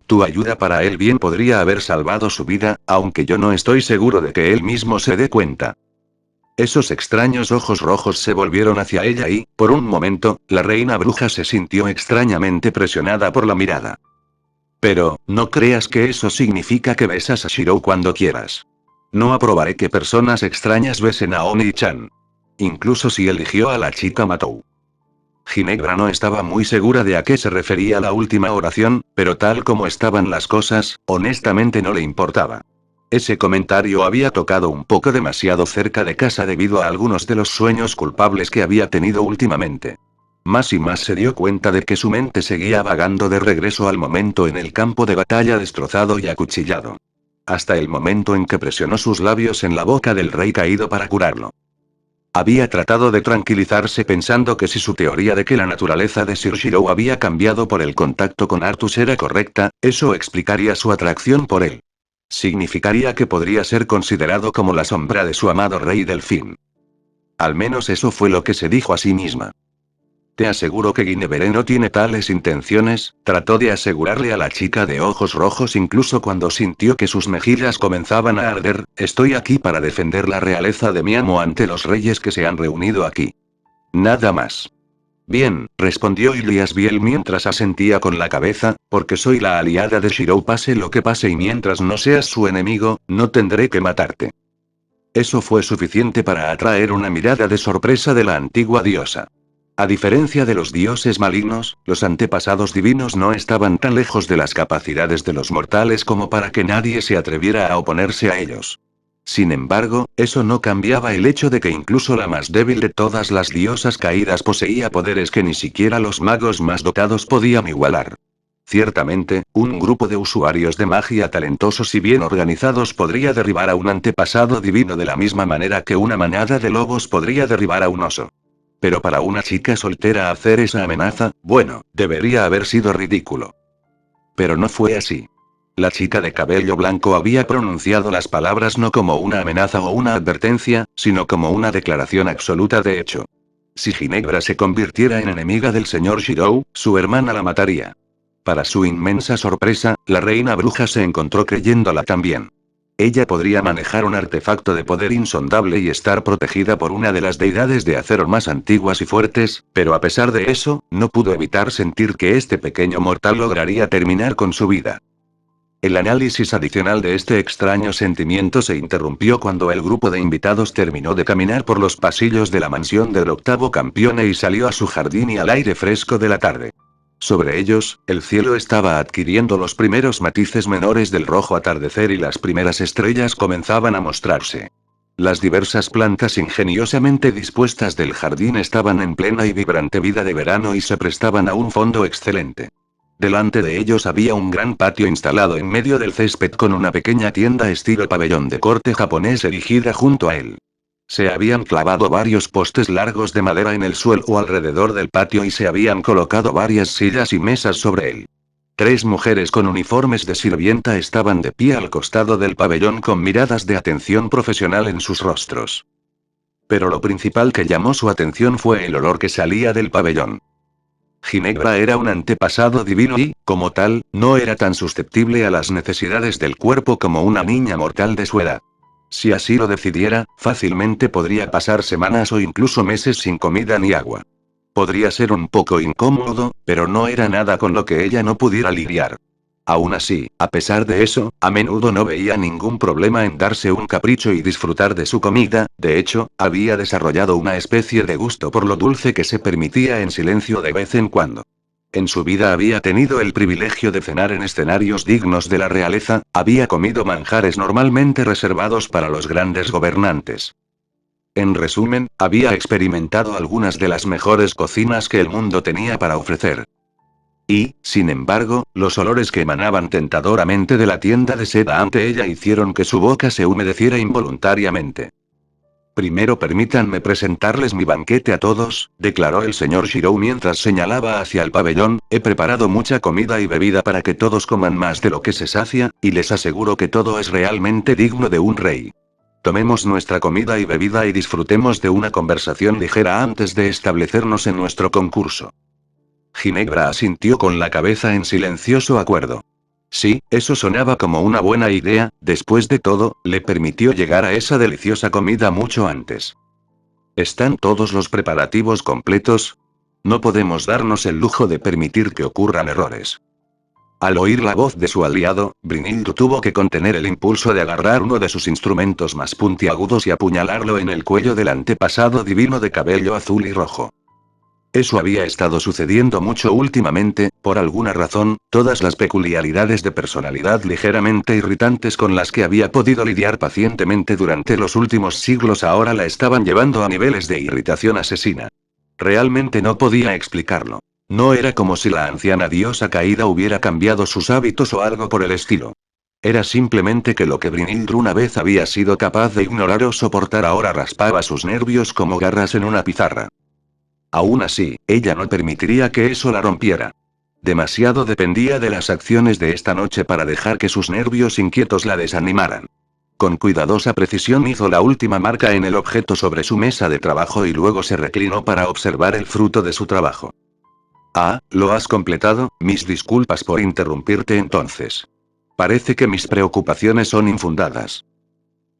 A: Tu ayuda para él bien podría haber salvado su vida, aunque yo no estoy seguro de que él mismo se dé cuenta. Esos extraños ojos rojos se volvieron hacia ella y, por un momento, la reina bruja se sintió extrañamente presionada por la mirada. Pero, no creas que eso significa que besas a Shirou cuando quieras. No aprobaré que personas extrañas besen a Oni-chan. Incluso si eligió a la chica Matou. Ginebra no estaba muy segura de a qué se refería la última oración, pero tal como estaban las cosas, honestamente no le importaba. Ese comentario había tocado un poco demasiado cerca de casa debido a algunos de los sueños culpables que había tenido últimamente. Más y más se dio cuenta de que su mente seguía vagando de regreso al momento en el campo de batalla destrozado y acuchillado. Hasta el momento en que presionó sus labios en la boca del rey caído para curarlo. Había tratado de tranquilizarse pensando que si su teoría de que la naturaleza de Sir Shirou había cambiado por el contacto con Artus era correcta, eso explicaría su atracción por él. Significaría que podría ser considerado como la sombra de su amado rey Delfín. Al menos eso fue lo que se dijo a sí misma. Te aseguro que Guinevere no tiene tales intenciones, trató de asegurarle a la chica de ojos rojos incluso cuando sintió que sus mejillas comenzaban a arder, estoy aquí para defender la realeza de mi amo ante los reyes que se han reunido aquí. Nada más. Bien, respondió Ilias Biel mientras asentía con la cabeza, porque soy la aliada de Shirou pase lo que pase y mientras no seas su enemigo, no tendré que matarte. Eso fue suficiente para atraer una mirada de sorpresa de la antigua diosa. A diferencia de los dioses malignos, los antepasados divinos no estaban tan lejos de las capacidades de los mortales como para que nadie se atreviera a oponerse a ellos. Sin embargo, eso no cambiaba el hecho de que incluso la más débil de todas las diosas caídas poseía poderes que ni siquiera los magos más dotados podían igualar. Ciertamente, un grupo de usuarios de magia talentosos y bien organizados podría derribar a un antepasado divino de la misma manera que una manada de lobos podría derribar a un oso. Pero para una chica soltera hacer esa amenaza, bueno, debería haber sido ridículo. Pero no fue así. La chica de cabello blanco había pronunciado las palabras no como una amenaza o una advertencia, sino como una declaración absoluta de hecho. Si Ginebra se convirtiera en enemiga del señor Shirou, su hermana la mataría. Para su inmensa sorpresa, la reina bruja se encontró creyéndola también. Ella podría manejar un artefacto de poder insondable y estar protegida por una de las deidades de acero más antiguas y fuertes, pero a pesar de eso, no pudo evitar sentir que este pequeño mortal lograría terminar con su vida. El análisis adicional de este extraño sentimiento se interrumpió cuando el grupo de invitados terminó de caminar por los pasillos de la mansión del octavo campeón y salió a su jardín y al aire fresco de la tarde. Sobre ellos, el cielo estaba adquiriendo los primeros matices menores del rojo atardecer y las primeras estrellas comenzaban a mostrarse. Las diversas plantas ingeniosamente dispuestas del jardín estaban en plena y vibrante vida de verano y se prestaban a un fondo excelente. Delante de ellos había un gran patio instalado en medio del césped con una pequeña tienda estilo pabellón de corte japonés erigida junto a él. Se habían clavado varios postes largos de madera en el suelo alrededor del patio y se habían colocado varias sillas y mesas sobre él. 3 mujeres con uniformes de sirvienta estaban de pie al costado del pabellón con miradas de atención profesional en sus rostros. Pero lo principal que llamó su atención fue el olor que salía del pabellón. Ginebra era un antepasado divino y, como tal, no era tan susceptible a las necesidades del cuerpo como una niña mortal de su edad. Si así lo decidiera, fácilmente podría pasar semanas o incluso meses sin comida ni agua. Podría ser un poco incómodo, pero no era nada con lo que ella no pudiera lidiar. Aún así, a pesar de eso, a menudo no veía ningún problema en darse un capricho y disfrutar de su comida. De hecho, había desarrollado una especie de gusto por lo dulce que se permitía en silencio de vez en cuando. En su vida había tenido el privilegio de cenar en escenarios dignos de la realeza, había comido manjares normalmente reservados para los grandes gobernantes. En resumen, había experimentado algunas de las mejores cocinas que el mundo tenía para ofrecer. Y, sin embargo, los olores que emanaban tentadoramente de la tienda de seda ante ella hicieron que su boca se humedeciera involuntariamente. Primero permítanme presentarles mi banquete a todos, declaró el señor Shirou mientras señalaba hacia el pabellón. He preparado mucha comida y bebida para que todos coman más de lo que se sacia, y les aseguro que todo es realmente digno de un rey. Tomemos nuestra comida y bebida y disfrutemos de una conversación ligera antes de establecernos en nuestro concurso. Ginebra asintió con la cabeza en silencioso acuerdo. Sí, eso sonaba como una buena idea. Después de todo, le permitió llegar a esa deliciosa comida mucho antes. ¿Están todos los preparativos completos? No podemos darnos el lujo de permitir que ocurran errores. Al oír la voz de su aliado, Brynhilde tuvo que contener el impulso de agarrar uno de sus instrumentos más puntiagudos y apuñalarlo en el cuello del antepasado divino de cabello azul y rojo. Eso había estado sucediendo mucho últimamente. Por alguna razón, todas las peculiaridades de personalidad ligeramente irritantes con las que había podido lidiar pacientemente durante los últimos siglos ahora la estaban llevando a niveles de irritación asesina. Realmente no podía explicarlo. No era como si la anciana diosa caída hubiera cambiado sus hábitos o algo por el estilo. Era simplemente que lo que Brynhilde una vez había sido capaz de ignorar o soportar ahora raspaba sus nervios como garras en una pizarra. Aún así, ella no permitiría que eso la rompiera. Demasiado dependía de las acciones de esta noche para dejar que sus nervios inquietos la desanimaran. Con cuidadosa precisión hizo la última marca en el objeto sobre su mesa de trabajo y luego se reclinó para observar el fruto de su trabajo. Ah, ¿lo has completado? Mis disculpas por interrumpirte entonces. Parece que mis preocupaciones son infundadas.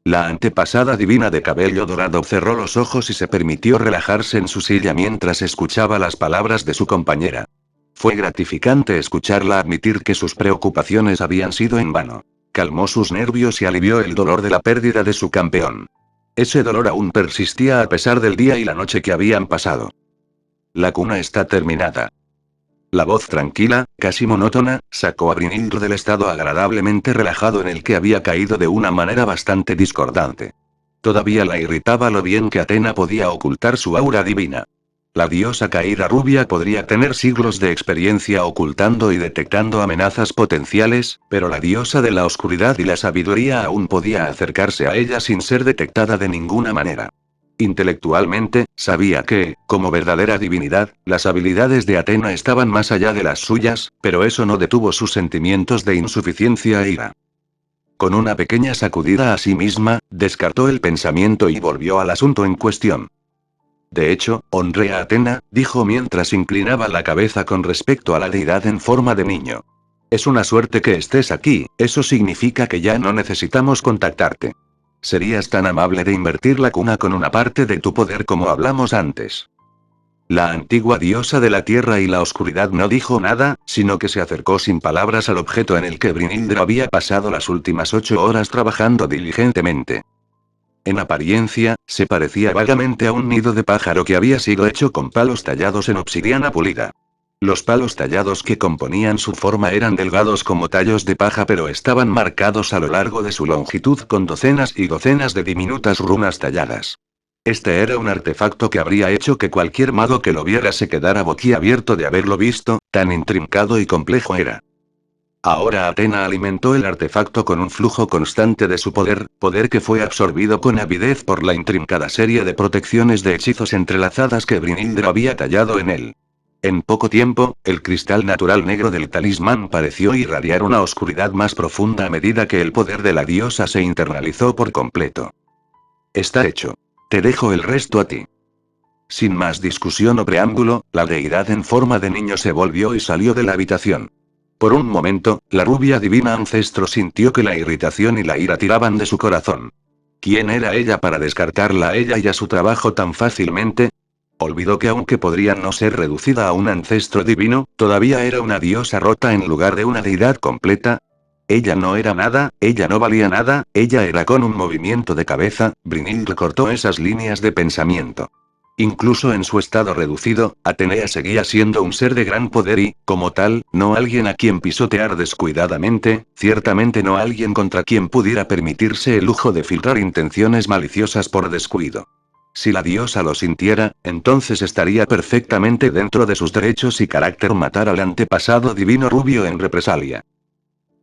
A: La antepasada divina de cabello dorado cerró los ojos y se permitió relajarse en su silla mientras escuchaba las palabras de su compañera. Fue gratificante escucharla admitir que sus preocupaciones habían sido en vano. Calmó sus nervios y alivió el dolor de la pérdida de su campeón. Ese dolor aún persistía a pesar del día y la noche que habían pasado. La cuna está terminada. La voz tranquila, casi monótona, sacó a Brynhilde del estado agradablemente relajado en el que había caído de una manera bastante discordante. Todavía la irritaba lo bien que Athena podía ocultar su aura divina. La diosa caída rubia podría tener siglos de experiencia ocultando y detectando amenazas potenciales, pero la diosa de la oscuridad y la sabiduría aún podía acercarse a ella sin ser detectada de ninguna manera. Intelectualmente, sabía que, como verdadera divinidad, las habilidades de Athena estaban más allá de las suyas, pero eso no detuvo sus sentimientos de insuficiencia e ira. Con una pequeña sacudida a sí misma, descartó el pensamiento y volvió al asunto en cuestión. De hecho, honré a Atena, dijo mientras inclinaba la cabeza con respecto a la deidad en forma de niño. Es una suerte que estés aquí, eso significa que ya no necesitamos contactarte. ¿Serías tan amable de invertir la cuna con una parte de tu poder como hablamos antes? La antigua diosa de la tierra y la oscuridad no dijo nada, sino que se acercó sin palabras al objeto en el que Brynhildr había pasado las últimas 8 horas trabajando diligentemente. En apariencia, se parecía vagamente a un nido de pájaro que había sido hecho con palos tallados en obsidiana pulida. Los palos tallados que componían su forma eran delgados como tallos de paja, pero estaban marcados a lo largo de su longitud con docenas y docenas de diminutas runas talladas. Este era un artefacto que habría hecho que cualquier mago que lo viera se quedara boquiabierto de haberlo visto, tan intrincado y complejo era. Ahora Atena alimentó el artefacto con un flujo constante de su poder, poder que fue absorbido con avidez por la intrincada serie de protecciones de hechizos entrelazadas que Brynhildr había tallado en él. En poco tiempo, el cristal natural negro del talismán pareció irradiar una oscuridad más profunda a medida que el poder de la diosa se internalizó por completo. Está hecho. Te dejo el resto a ti. Sin más discusión o preámbulo, la deidad en forma de niño se volvió y salió de la habitación. Por un momento, la rubia divina ancestro sintió que la irritación y la ira tiraban de su corazón. ¿Quién era ella para descartarla a ella y a su trabajo tan fácilmente? Olvidó que aunque podría no ser reducida a un ancestro divino, todavía era una diosa rota en lugar de una deidad completa. Ella no era nada, ella no valía nada, ella era. Con un movimiento de cabeza, Brynhildr cortó esas líneas de pensamiento. Incluso en su estado reducido, Atenea seguía siendo un ser de gran poder y, como tal, no alguien a quien pisotear descuidadamente, ciertamente no alguien contra quien pudiera permitirse el lujo de filtrar intenciones maliciosas por descuido. Si la diosa lo sintiera, entonces estaría perfectamente dentro de sus derechos y carácter matar al antepasado divino rubio en represalia.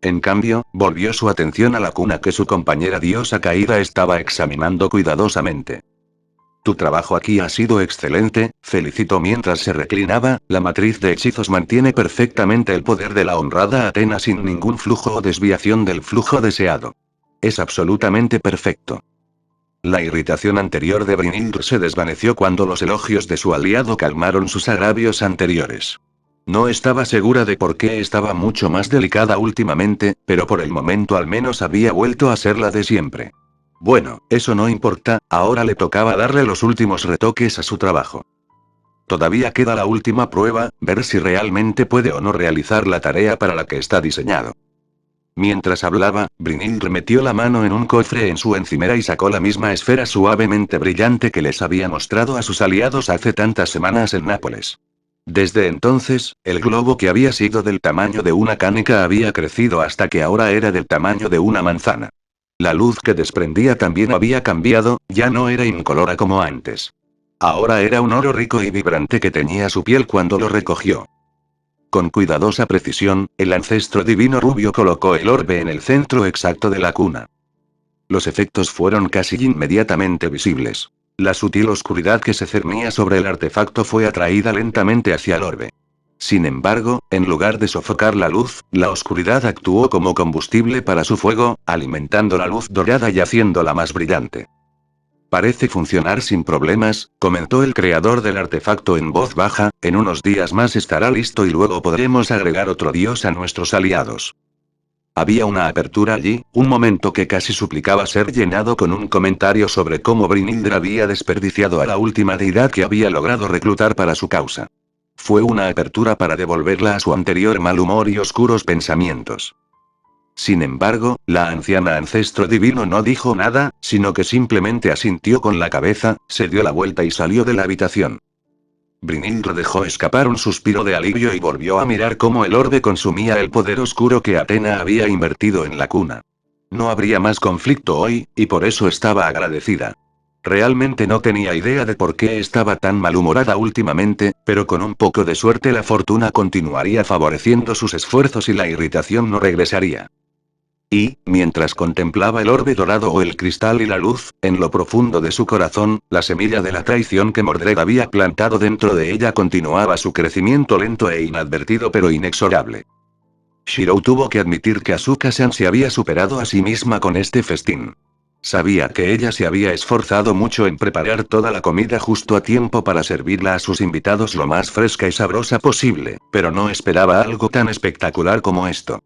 A: En cambio, volvió su atención a la cuna que su compañera diosa caída estaba examinando cuidadosamente. Tu trabajo aquí ha sido excelente, felicitó mientras se reclinaba. La matriz de hechizos mantiene perfectamente el poder de la honrada Atena sin ningún flujo o desviación del flujo deseado. Es absolutamente perfecto. La irritación anterior de Brynhildr se desvaneció cuando los elogios de su aliado calmaron sus agravios anteriores. No estaba segura de por qué estaba mucho más delicada últimamente, pero por el momento al menos había vuelto a ser la de siempre. Bueno, eso no importa, ahora le tocaba darle los últimos retoques a su trabajo. Todavía queda la última prueba, ver si realmente puede o no realizar la tarea para la que está diseñado. Mientras hablaba, Brynhildr metió la mano en un cofre en su encimera y sacó la misma esfera suavemente brillante que les había mostrado a sus aliados hace tantas semanas en Nápoles. Desde entonces, el globo que había sido del tamaño de una canica había crecido hasta que ahora era del tamaño de una manzana. La luz que desprendía también había cambiado, ya no era incolora como antes. Ahora era un oro rico y vibrante que teñía su piel cuando lo recogió. Con cuidadosa precisión, el ancestro divino rubio colocó el orbe en el centro exacto de la cuna. Los efectos fueron casi inmediatamente visibles. La sutil oscuridad que se cernía sobre el artefacto fue atraída lentamente hacia el orbe. Sin embargo, en lugar de sofocar la luz, la oscuridad actuó como combustible para su fuego, alimentando la luz dorada y haciéndola más brillante. Parece funcionar sin problemas, comentó el creador del artefacto en voz baja. En unos días más estará listo y luego podremos agregar otro dios a nuestros aliados. Había una apertura allí, un momento que casi suplicaba ser llenado con un comentario sobre cómo Brynhildr había desperdiciado a la última deidad que había logrado reclutar para su causa. Fue una apertura para devolverla a su anterior mal humor y oscuros pensamientos. Sin embargo, la anciana ancestro divino no dijo nada, sino que simplemente asintió con la cabeza, se dio la vuelta y salió de la habitación. Brynhildr dejó escapar un suspiro de alivio y volvió a mirar cómo el orbe consumía el poder oscuro que Atena había invertido en la cuna. No habría más conflicto hoy, y por eso estaba agradecida. Realmente no tenía idea de por qué estaba tan malhumorada últimamente, pero con un poco de suerte la fortuna continuaría favoreciendo sus esfuerzos y la irritación no regresaría. Y, mientras contemplaba el orbe dorado o el cristal y la luz, en lo profundo de su corazón, la semilla de la traición que Mordred había plantado dentro de ella continuaba su crecimiento lento e inadvertido pero inexorable. Shirou tuvo que admitir que Asuka-san se había superado a sí misma con este festín. Sabía que ella se había esforzado mucho en preparar toda la comida justo a tiempo para servirla a sus invitados lo más fresca y sabrosa posible, pero no esperaba algo tan espectacular como esto.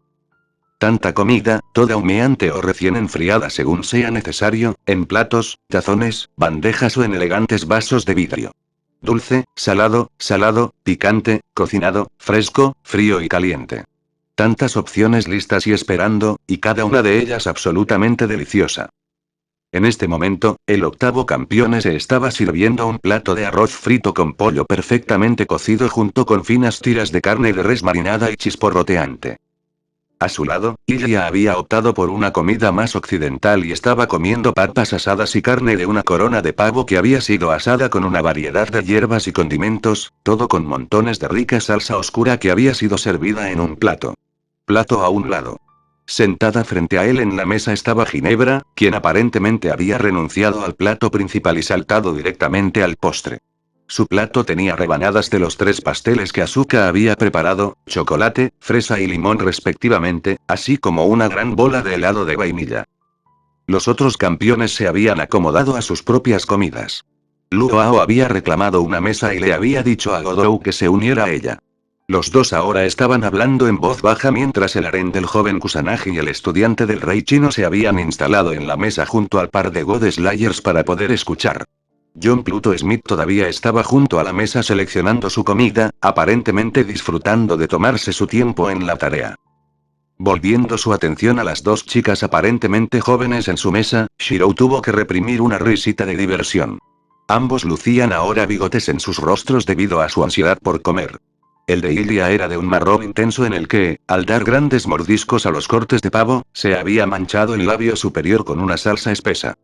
A: Tanta comida, toda humeante o recién enfriada según sea necesario, en platos, tazones, bandejas o en elegantes vasos de vidrio. Dulce, salado, picante, cocinado, fresco, frío y caliente. Tantas opciones listas y esperando, y cada una de ellas absolutamente deliciosa. En este momento, el octavo campeón se estaba sirviendo un plato de arroz frito con pollo perfectamente cocido junto con finas tiras de carne de res marinada y chisporroteante. A su lado, Ilya había optado por una comida más occidental y estaba comiendo papas asadas y carne de una corona de pavo que había sido asada con una variedad de hierbas y condimentos, todo con montones de rica salsa oscura que había sido servida en un plato. Plato a un lado. Sentada frente a él en la mesa estaba Ginebra, quien aparentemente había renunciado al plato principal y saltado directamente al postre. Su plato tenía rebanadas de los 3 pasteles que Asuka había preparado, chocolate, fresa y limón respectivamente, así como una gran bola de helado de vainilla. Los otros campeones se habían acomodado a sus propias comidas. Luo había reclamado una mesa y le había dicho a Godou que se uniera a ella. Los dos ahora estaban hablando en voz baja mientras el harén del joven Kusanagi y el estudiante del rey chino se habían instalado en la mesa junto al par de God Slayers para poder escuchar. John Pluto Smith todavía estaba junto a la mesa seleccionando su comida, aparentemente disfrutando de tomarse su tiempo en la tarea. Volviendo su atención a las dos chicas aparentemente jóvenes en su mesa, Shirou tuvo que reprimir una risita de diversión. Ambos lucían ahora bigotes en sus rostros debido a su ansiedad por comer. El de Ilya era de un marrón intenso en el que, al dar grandes mordiscos a los cortes de pavo, se había manchado el labio superior con una salsa espesa.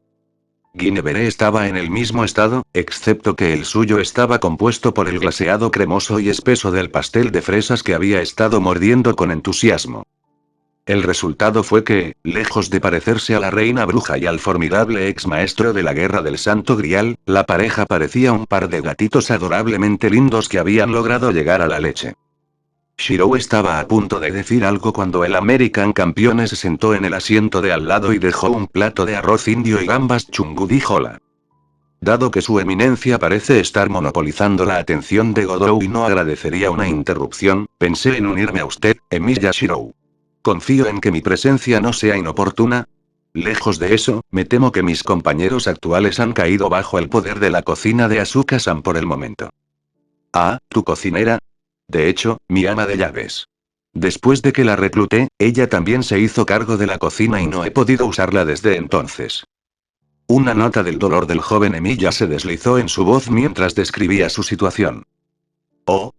A: Guinevere estaba en el mismo estado, excepto que el suyo estaba compuesto por el glaseado cremoso y espeso del pastel de fresas que había estado mordiendo con entusiasmo. El resultado fue que, lejos de parecerse a la reina bruja y al formidable ex maestro de la guerra del Santo Grial, la pareja parecía un par de gatitos adorablemente lindos que habían logrado llegar a la leche. Shirou estaba a punto de decir algo cuando el American Campeón se sentó en el asiento de al lado y dejó un plato de arroz indio y gambas chungu, dijo la. Dado que su eminencia parece estar monopolizando la atención de Godou y no agradecería una interrupción, pensé en unirme a usted, Emilia Shirou. Confío en que mi presencia no sea inoportuna. Lejos de eso, me temo que mis compañeros actuales han caído bajo el poder de la cocina de Asuka-san por el momento. Ah, ¿tu cocinera? De hecho, mi ama de llaves. Después de que la recluté, ella también se hizo cargo de la cocina y no he podido usarla desde entonces. Una nota del dolor del joven Emilia se deslizó en su voz mientras describía su situación. Oh,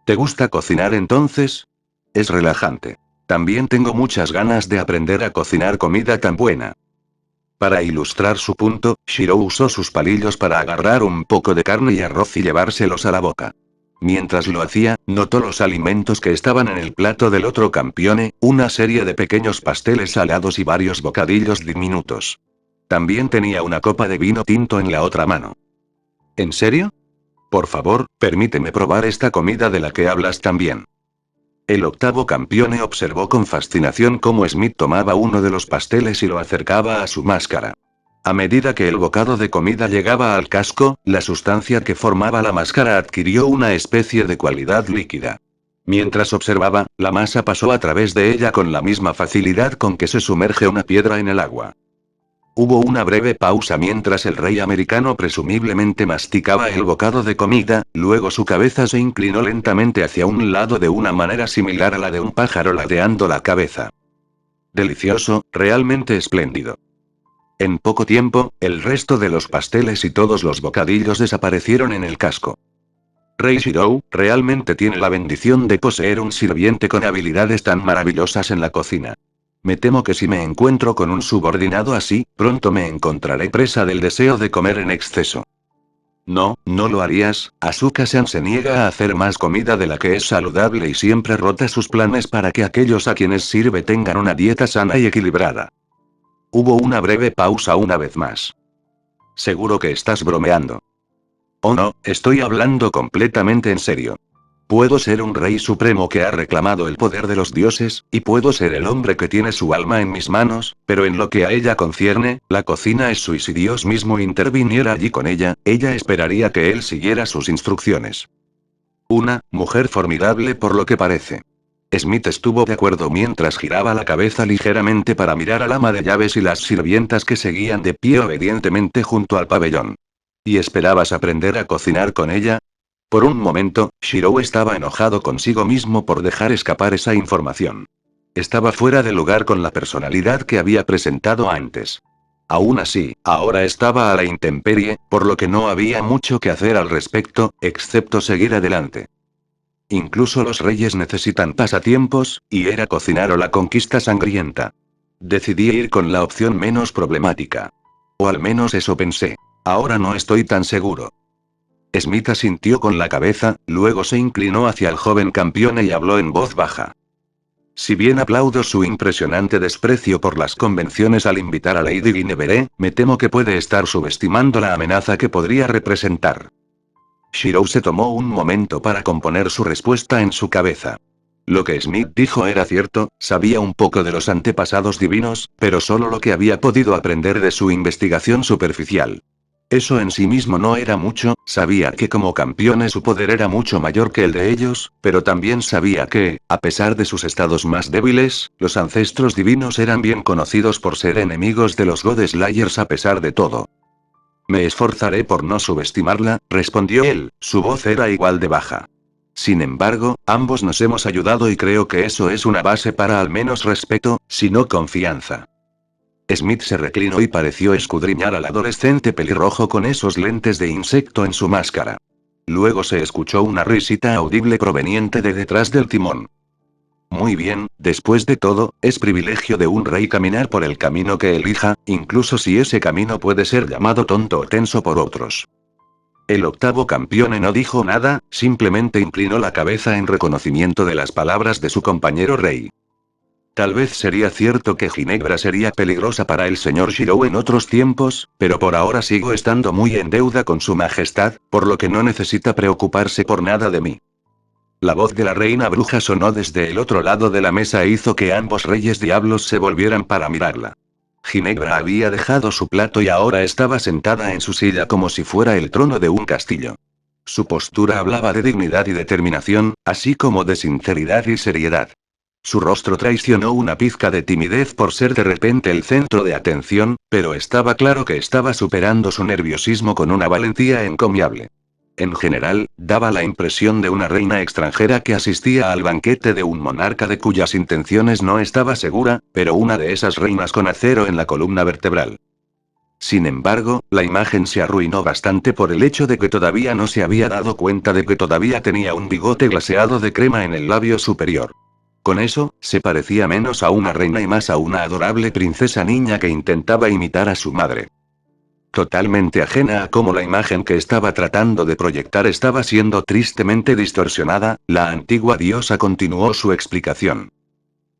A: ¿te gusta cocinar entonces? Es relajante. También tengo muchas ganas de aprender a cocinar comida tan buena. Para ilustrar su punto, Shirou usó sus palillos para agarrar un poco de carne y arroz y llevárselos a la boca. Mientras lo hacía, notó los alimentos que estaban en el plato del otro campeone, una serie de pequeños pasteles salados y varios bocadillos diminutos. También tenía una copa de vino tinto en la otra mano. ¿En serio? Por favor, permíteme probar esta comida de la que hablas también. El octavo campeone observó con fascinación cómo Smith tomaba uno de los pasteles y lo acercaba a su máscara. A medida que el bocado de comida llegaba al casco, la sustancia que formaba la máscara adquirió una especie de cualidad líquida. Mientras observaba, la masa pasó a través de ella con la misma facilidad con que se sumerge una piedra en el agua. Hubo una breve pausa mientras el rey americano presumiblemente masticaba el bocado de comida, luego su cabeza se inclinó lentamente hacia un lado de una manera similar a la de un pájaro ladeando la cabeza. Delicioso, realmente espléndido. En poco tiempo, el resto de los pasteles y todos los bocadillos desaparecieron en el casco. Rey Shirou, realmente tiene la bendición de poseer un sirviente con habilidades tan maravillosas en la cocina. Me temo que si me encuentro con un subordinado así, pronto me encontraré presa del deseo de comer en exceso. No, no lo harías. Asuka-san se niega a hacer más comida de la que es saludable y siempre rota sus planes para que aquellos a quienes sirve tengan una dieta sana y equilibrada. Hubo una breve pausa una vez más. Seguro que estás bromeando. Oh no, estoy hablando completamente en serio. Puedo ser un rey supremo que ha reclamado el poder de los dioses, y puedo ser el hombre que tiene su alma en mis manos, pero en lo que a ella concierne, la cocina es su y si Dios mismo interviniera allí con ella esperaría que él siguiera sus instrucciones. Una mujer formidable por lo que parece. Smith estuvo de acuerdo mientras giraba la cabeza ligeramente para mirar al ama de llaves y las sirvientas que seguían de pie obedientemente junto al pabellón. ¿Y esperabas aprender a cocinar con ella? Por un momento, Shirou estaba enojado consigo mismo por dejar escapar esa información. Estaba fuera de lugar con la personalidad que había presentado antes. Aún así, ahora estaba a la intemperie, por lo que no había mucho que hacer al respecto, excepto seguir adelante. Incluso los reyes necesitan pasatiempos, y era cocinar o la conquista sangrienta. Decidí ir con la opción menos problemática. O al menos eso pensé. Ahora no estoy tan seguro. Smith asintió con la cabeza, luego se inclinó hacia el joven campeón y habló en voz baja. Si bien aplaudo su impresionante desprecio por las convenciones al invitar a Lady Guinevere, me temo que puede estar subestimando la amenaza que podría representar. Shirou se tomó un momento para componer su respuesta en su cabeza. Lo que Smith dijo era cierto, sabía un poco de los antepasados divinos, pero solo lo que había podido aprender de su investigación superficial. Eso en sí mismo no era mucho, sabía que como campeones su poder era mucho mayor que el de ellos, pero también sabía que, a pesar de sus estados más débiles, los ancestros divinos eran bien conocidos por ser enemigos de los God Slayers a pesar de todo. Me esforzaré por no subestimarla, respondió él, su voz era igual de baja. Sin embargo, ambos nos hemos ayudado y creo que eso es una base para al menos respeto, si no confianza. Smith se reclinó y pareció escudriñar al adolescente pelirrojo con esos lentes de insecto en su máscara. Luego se escuchó una risita audible proveniente de detrás del timón. Muy bien, después de todo, es privilegio de un rey caminar por el camino que elija, incluso si ese camino puede ser llamado tonto o tenso por otros. El octavo campeón no dijo nada, simplemente inclinó la cabeza en reconocimiento de las palabras de su compañero rey. Tal vez sería cierto que Ginebra sería peligrosa para el señor Shirou en otros tiempos, pero por ahora sigo estando muy en deuda con su majestad, por lo que no necesita preocuparse por nada de mí. La voz de la reina bruja sonó desde el otro lado de la mesa e hizo que ambos reyes diablos se volvieran para mirarla. Ginebra había dejado su plato y ahora estaba sentada en su silla como si fuera el trono de un castillo. Su postura hablaba de dignidad y determinación, así como de sinceridad y seriedad. Su rostro traicionó una pizca de timidez por ser de repente el centro de atención, pero estaba claro que estaba superando su nerviosismo con una valentía encomiable. En general, daba la impresión de una reina extranjera que asistía al banquete de un monarca de cuyas intenciones no estaba segura, pero una de esas reinas con acero en la columna vertebral. Sin embargo, la imagen se arruinó bastante por el hecho de que todavía no se había dado cuenta de que todavía tenía un bigote glaseado de crema en el labio superior. Con eso, se parecía menos a una reina y más a una adorable princesa niña que intentaba imitar a su madre. Totalmente ajena a cómo la imagen que estaba tratando de proyectar estaba siendo tristemente distorsionada, la antigua diosa continuó su explicación.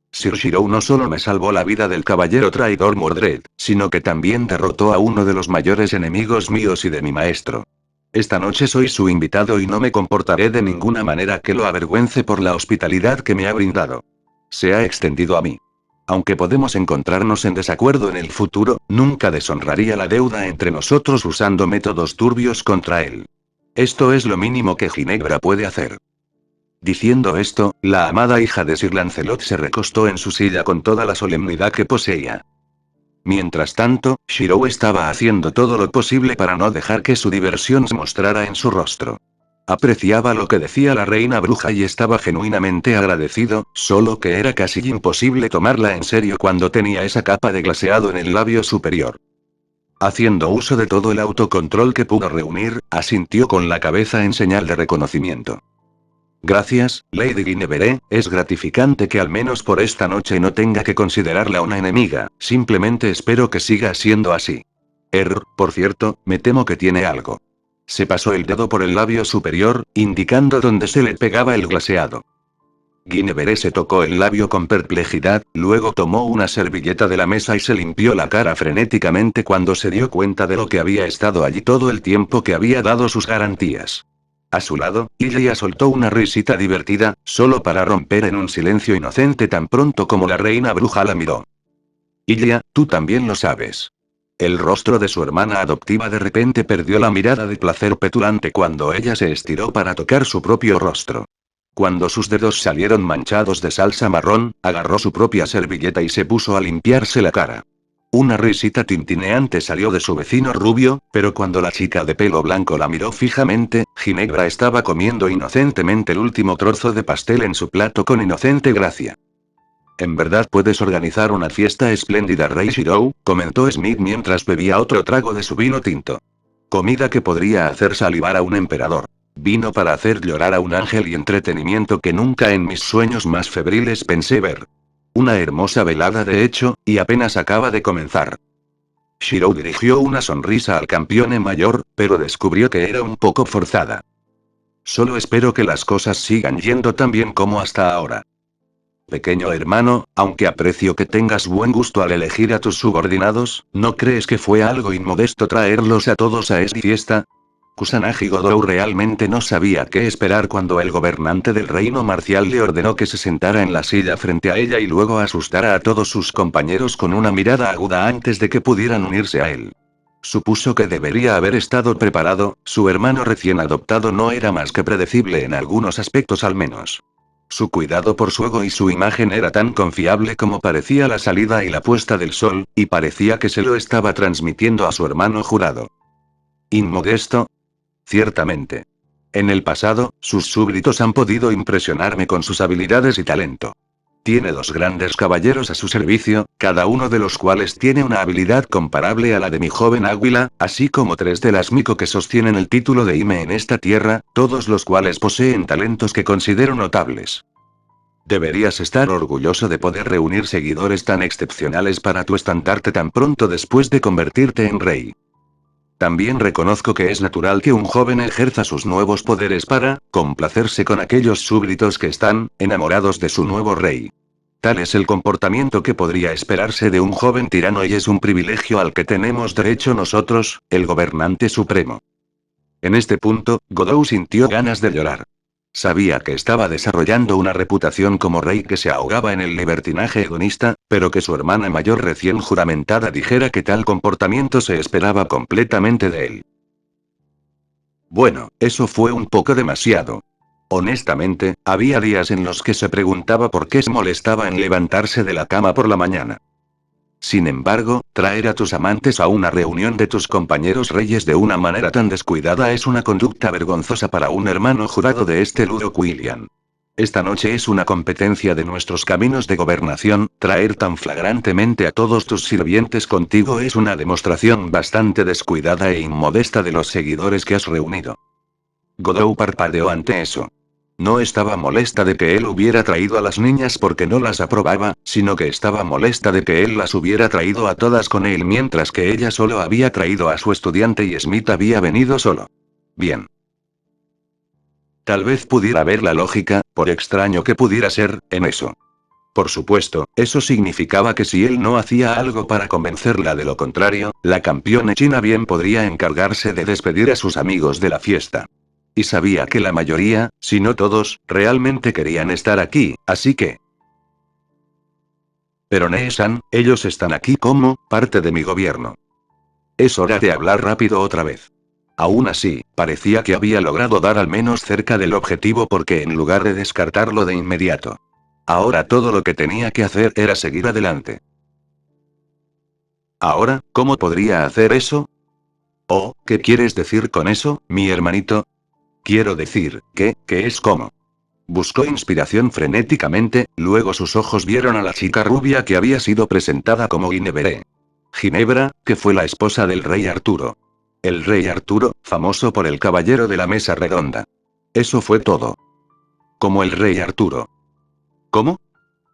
A: Sir Shirou no solo me salvó la vida del caballero traidor Mordred, sino que también derrotó a uno de los mayores enemigos míos y de mi maestro. Esta noche soy su invitado y no me comportaré de ninguna manera que lo avergüence por la hospitalidad que me ha brindado. Se ha extendido a mí. Aunque podemos encontrarnos en desacuerdo en el futuro, nunca deshonraría la deuda entre nosotros usando métodos turbios contra él. Esto es lo mínimo que Ginebra puede hacer. Diciendo esto, la amada hija de Sir Lancelot se recostó en su silla con toda la solemnidad que poseía. Mientras tanto, Shirou estaba haciendo todo lo posible para no dejar que su diversión se mostrara en su rostro. Apreciaba lo que decía la reina bruja y estaba genuinamente agradecido, solo que era casi imposible tomarla en serio cuando tenía esa capa de glaseado en el labio superior. Haciendo uso de todo el autocontrol que pudo reunir, asintió con la cabeza en señal de reconocimiento. Gracias, Lady Guinevere, es gratificante que al menos por esta noche no tenga que considerarla una enemiga, simplemente espero que siga siendo así. Por cierto, me temo que tiene algo. Se pasó el dedo por el labio superior, indicando dónde se le pegaba el glaseado. Guinevere se tocó el labio con perplejidad, luego tomó una servilleta de la mesa y se limpió la cara frenéticamente cuando se dio cuenta de lo que había estado allí todo el tiempo que había dado sus garantías. A su lado, Ilia soltó una risita divertida, solo para romper en un silencio inocente tan pronto como la reina bruja la miró. Ilia, tú también lo sabes. El rostro de su hermana adoptiva de repente perdió la mirada de placer petulante cuando ella se estiró para tocar su propio rostro. Cuando sus dedos salieron manchados de salsa marrón, agarró su propia servilleta y se puso a limpiarse la cara. Una risita tintineante salió de su vecino rubio, pero cuando la chica de pelo blanco la miró fijamente, Ginebra estaba comiendo inocentemente el último trozo de pastel en su plato con inocente gracia. En verdad puedes organizar una fiesta espléndida, Rey Shirou, comentó Smith mientras bebía otro trago de su vino tinto. Comida que podría hacer salivar a un emperador. Vino para hacer llorar a un ángel y entretenimiento que nunca en mis sueños más febriles pensé ver. Una hermosa velada de hecho, y apenas acaba de comenzar. Shirou dirigió una sonrisa al campeón mayor, pero descubrió que era un poco forzada. Solo espero que las cosas sigan yendo tan bien como hasta ahora. Pequeño hermano, aunque aprecio que tengas buen gusto al elegir a tus subordinados, ¿no crees que fue algo inmodesto traerlos a todos a esta fiesta? Kusanagi Godou realmente no sabía qué esperar cuando el gobernante del reino marcial le ordenó que se sentara en la silla frente a ella y luego asustara a todos sus compañeros con una mirada aguda antes de que pudieran unirse a él. Supuso que debería haber estado preparado, su hermano recién adoptado no era más que predecible en algunos aspectos al menos. Su cuidado por su ego y su imagen era tan confiable como parecía la salida y la puesta del sol, y parecía que se lo estaba transmitiendo a su hermano jurado. ¿Inmodesto? Ciertamente. En el pasado, sus súbditos han podido impresionarme con sus habilidades y talento. Tiene 2 grandes caballeros a su servicio, cada uno de los cuales tiene una habilidad comparable a la de mi joven águila, así como 3 de las Miko que sostienen el título de Hime en esta tierra, todos los cuales poseen talentos que considero notables. Deberías estar orgulloso de poder reunir seguidores tan excepcionales para tu estandarte tan pronto después de convertirte en rey. También reconozco que es natural que un joven ejerza sus nuevos poderes para complacerse con aquellos súbditos que están enamorados de su nuevo rey. Tal es el comportamiento que podría esperarse de un joven tirano y es un privilegio al que tenemos derecho nosotros, el gobernante supremo. En este punto, Godou sintió ganas de llorar. Sabía que estaba desarrollando una reputación como rey que se ahogaba en el libertinaje hedonista, pero que su hermana mayor recién juramentada dijera que tal comportamiento se esperaba completamente de él. Bueno, eso fue un poco demasiado. Honestamente, había días en los que se preguntaba por qué se molestaba en levantarse de la cama por la mañana. Sin embargo, traer a tus amantes a una reunión de tus compañeros reyes de una manera tan descuidada es una conducta vergonzosa para un hermano jurado de este Ludo William. Esta noche es una competencia de nuestros caminos de gobernación, traer tan flagrantemente a todos tus sirvientes contigo es una demostración bastante descuidada e inmodesta de los seguidores que has reunido. Godou parpadeó ante eso. No estaba molesta de que él hubiera traído a las niñas porque no las aprobaba, sino que estaba molesta de que él las hubiera traído a todas con él mientras que ella solo había traído a su estudiante y Smith había venido solo. Bien. Tal vez pudiera ver la lógica, por extraño que pudiera ser, en eso. Por supuesto, eso significaba que si él no hacía algo para convencerla de lo contrario, la campeona china bien podría encargarse de despedir a sus amigos de la fiesta. Y sabía que la mayoría, si no todos, realmente querían estar aquí, así que... Pero Nee-san, ellos están aquí como parte de mi gobierno. Es hora de hablar rápido otra vez. Aún así, parecía que había logrado dar al menos cerca del objetivo porque en lugar de descartarlo de inmediato. Ahora todo lo que tenía que hacer era seguir adelante. Ahora, ¿cómo podría hacer eso? Oh, ¿qué quieres decir con eso, mi hermanito? Quiero decir, que es como. Buscó inspiración frenéticamente, luego sus ojos vieron a la chica rubia que había sido presentada como Ginebra. Ginebra, que fue la esposa del rey Arturo. El rey Arturo, famoso por el caballero de la mesa redonda. Eso fue todo. Como el rey Arturo. ¿Cómo?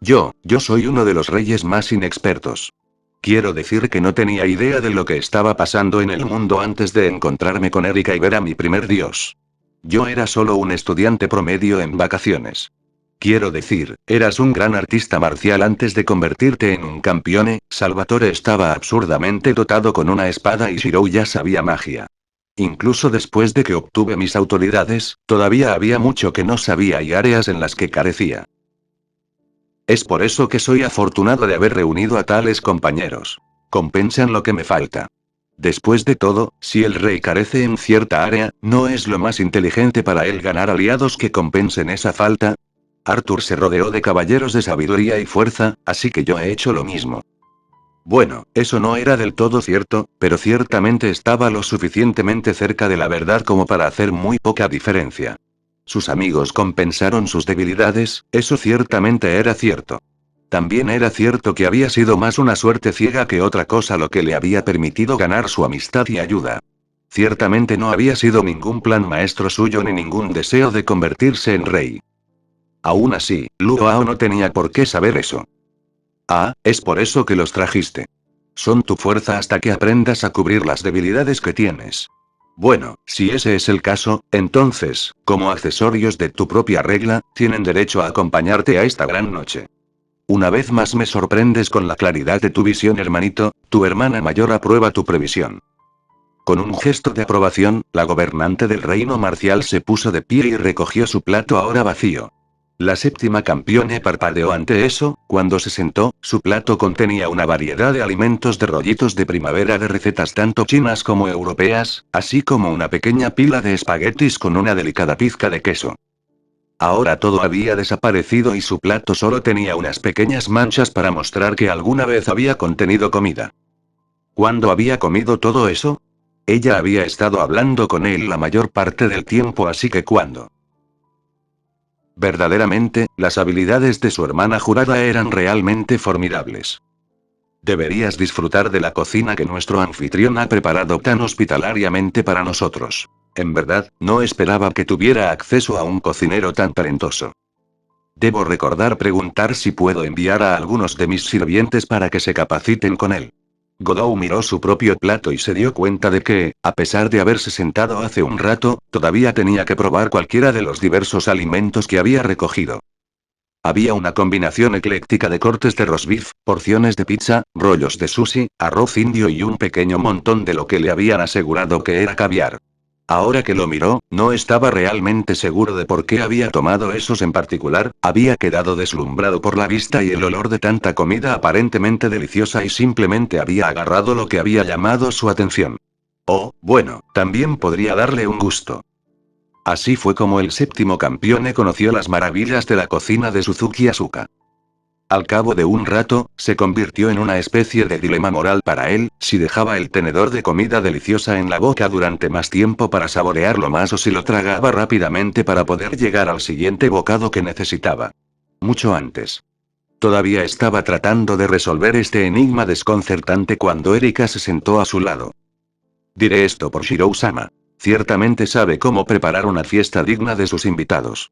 A: Yo soy uno de los reyes más inexpertos. Quiero decir que no tenía idea de lo que estaba pasando en el mundo antes de encontrarme con Erika y ver a mi primer dios. Yo era solo un estudiante promedio en vacaciones. Quiero decir, eras un gran artista marcial antes de convertirte en un campeone, Salvatore estaba absurdamente dotado con una espada y Shirou ya sabía magia. Incluso después de que obtuve mis autoridades, todavía había mucho que no sabía y áreas en las que carecía. Es por eso que soy afortunado de haber reunido a tales compañeros. Compensan lo que me falta. Después de todo, si el rey carece en cierta área, ¿no es lo más inteligente para él ganar aliados que compensen esa falta? Arthur se rodeó de caballeros de sabiduría y fuerza, así que yo he hecho lo mismo. Bueno, eso no era del todo cierto, pero ciertamente estaba lo suficientemente cerca de la verdad como para hacer muy poca diferencia. Sus amigos compensaron sus debilidades, eso ciertamente era cierto. También era cierto que había sido más una suerte ciega que otra cosa lo que le había permitido ganar su amistad y ayuda. Ciertamente no había sido ningún plan maestro suyo ni ningún deseo de convertirse en rey. Aún así, Luo no tenía por qué saber eso. Ah, es por eso que los trajiste. Son tu fuerza hasta que aprendas a cubrir las debilidades que tienes. Bueno, si ese es el caso, entonces, como accesorios de tu propia regla, tienen derecho a acompañarte a esta gran noche. Una vez más me sorprendes con la claridad de tu visión, hermanito, tu hermana mayor aprueba tu previsión. Con un gesto de aprobación, la gobernante del reino marcial se puso de pie y recogió su plato ahora vacío. La séptima campeona parpadeó ante eso, cuando se sentó, su plato contenía una variedad de alimentos de rollitos de primavera de recetas tanto chinas como europeas, así como una pequeña pila de espaguetis con una delicada pizca de queso. Ahora todo había desaparecido y su plato solo tenía unas pequeñas manchas para mostrar que alguna vez había contenido comida. ¿Cuándo había comido todo eso? Ella había estado hablando con él la mayor parte del tiempo, así que ¿cuándo? Verdaderamente, las habilidades de su hermana jurada eran realmente formidables. Deberías disfrutar de la cocina que nuestro anfitrión ha preparado tan hospitalariamente para nosotros. En verdad, no esperaba que tuviera acceso a un cocinero tan talentoso. Debo recordar preguntar si puedo enviar a algunos de mis sirvientes para que se capaciten con él. Godot miró su propio plato y se dio cuenta de que, a pesar de haberse sentado hace un rato, todavía tenía que probar cualquiera de los diversos alimentos que había recogido. Había una combinación ecléctica de cortes de roast beef, porciones de pizza, rollos de sushi, arroz indio y un pequeño montón de lo que le habían asegurado que era caviar. Ahora que lo miró, no estaba realmente seguro de por qué había tomado esos en particular, había quedado deslumbrado por la vista y el olor de tanta comida aparentemente deliciosa y simplemente había agarrado lo que había llamado su atención. Oh, bueno, también podría darle un gusto. Así fue como el séptimo campeón conoció las maravillas de la cocina de Suzuki Asuka. Al cabo de un rato, se convirtió en una especie de dilema moral para él, si dejaba el tenedor de comida deliciosa en la boca durante más tiempo para saborearlo más o si lo tragaba rápidamente para poder llegar al siguiente bocado que necesitaba. Mucho antes. Todavía estaba tratando de resolver este enigma desconcertante cuando Erika se sentó a su lado. Diré esto por Shirou-sama. Ciertamente sabe cómo preparar una fiesta digna de sus invitados.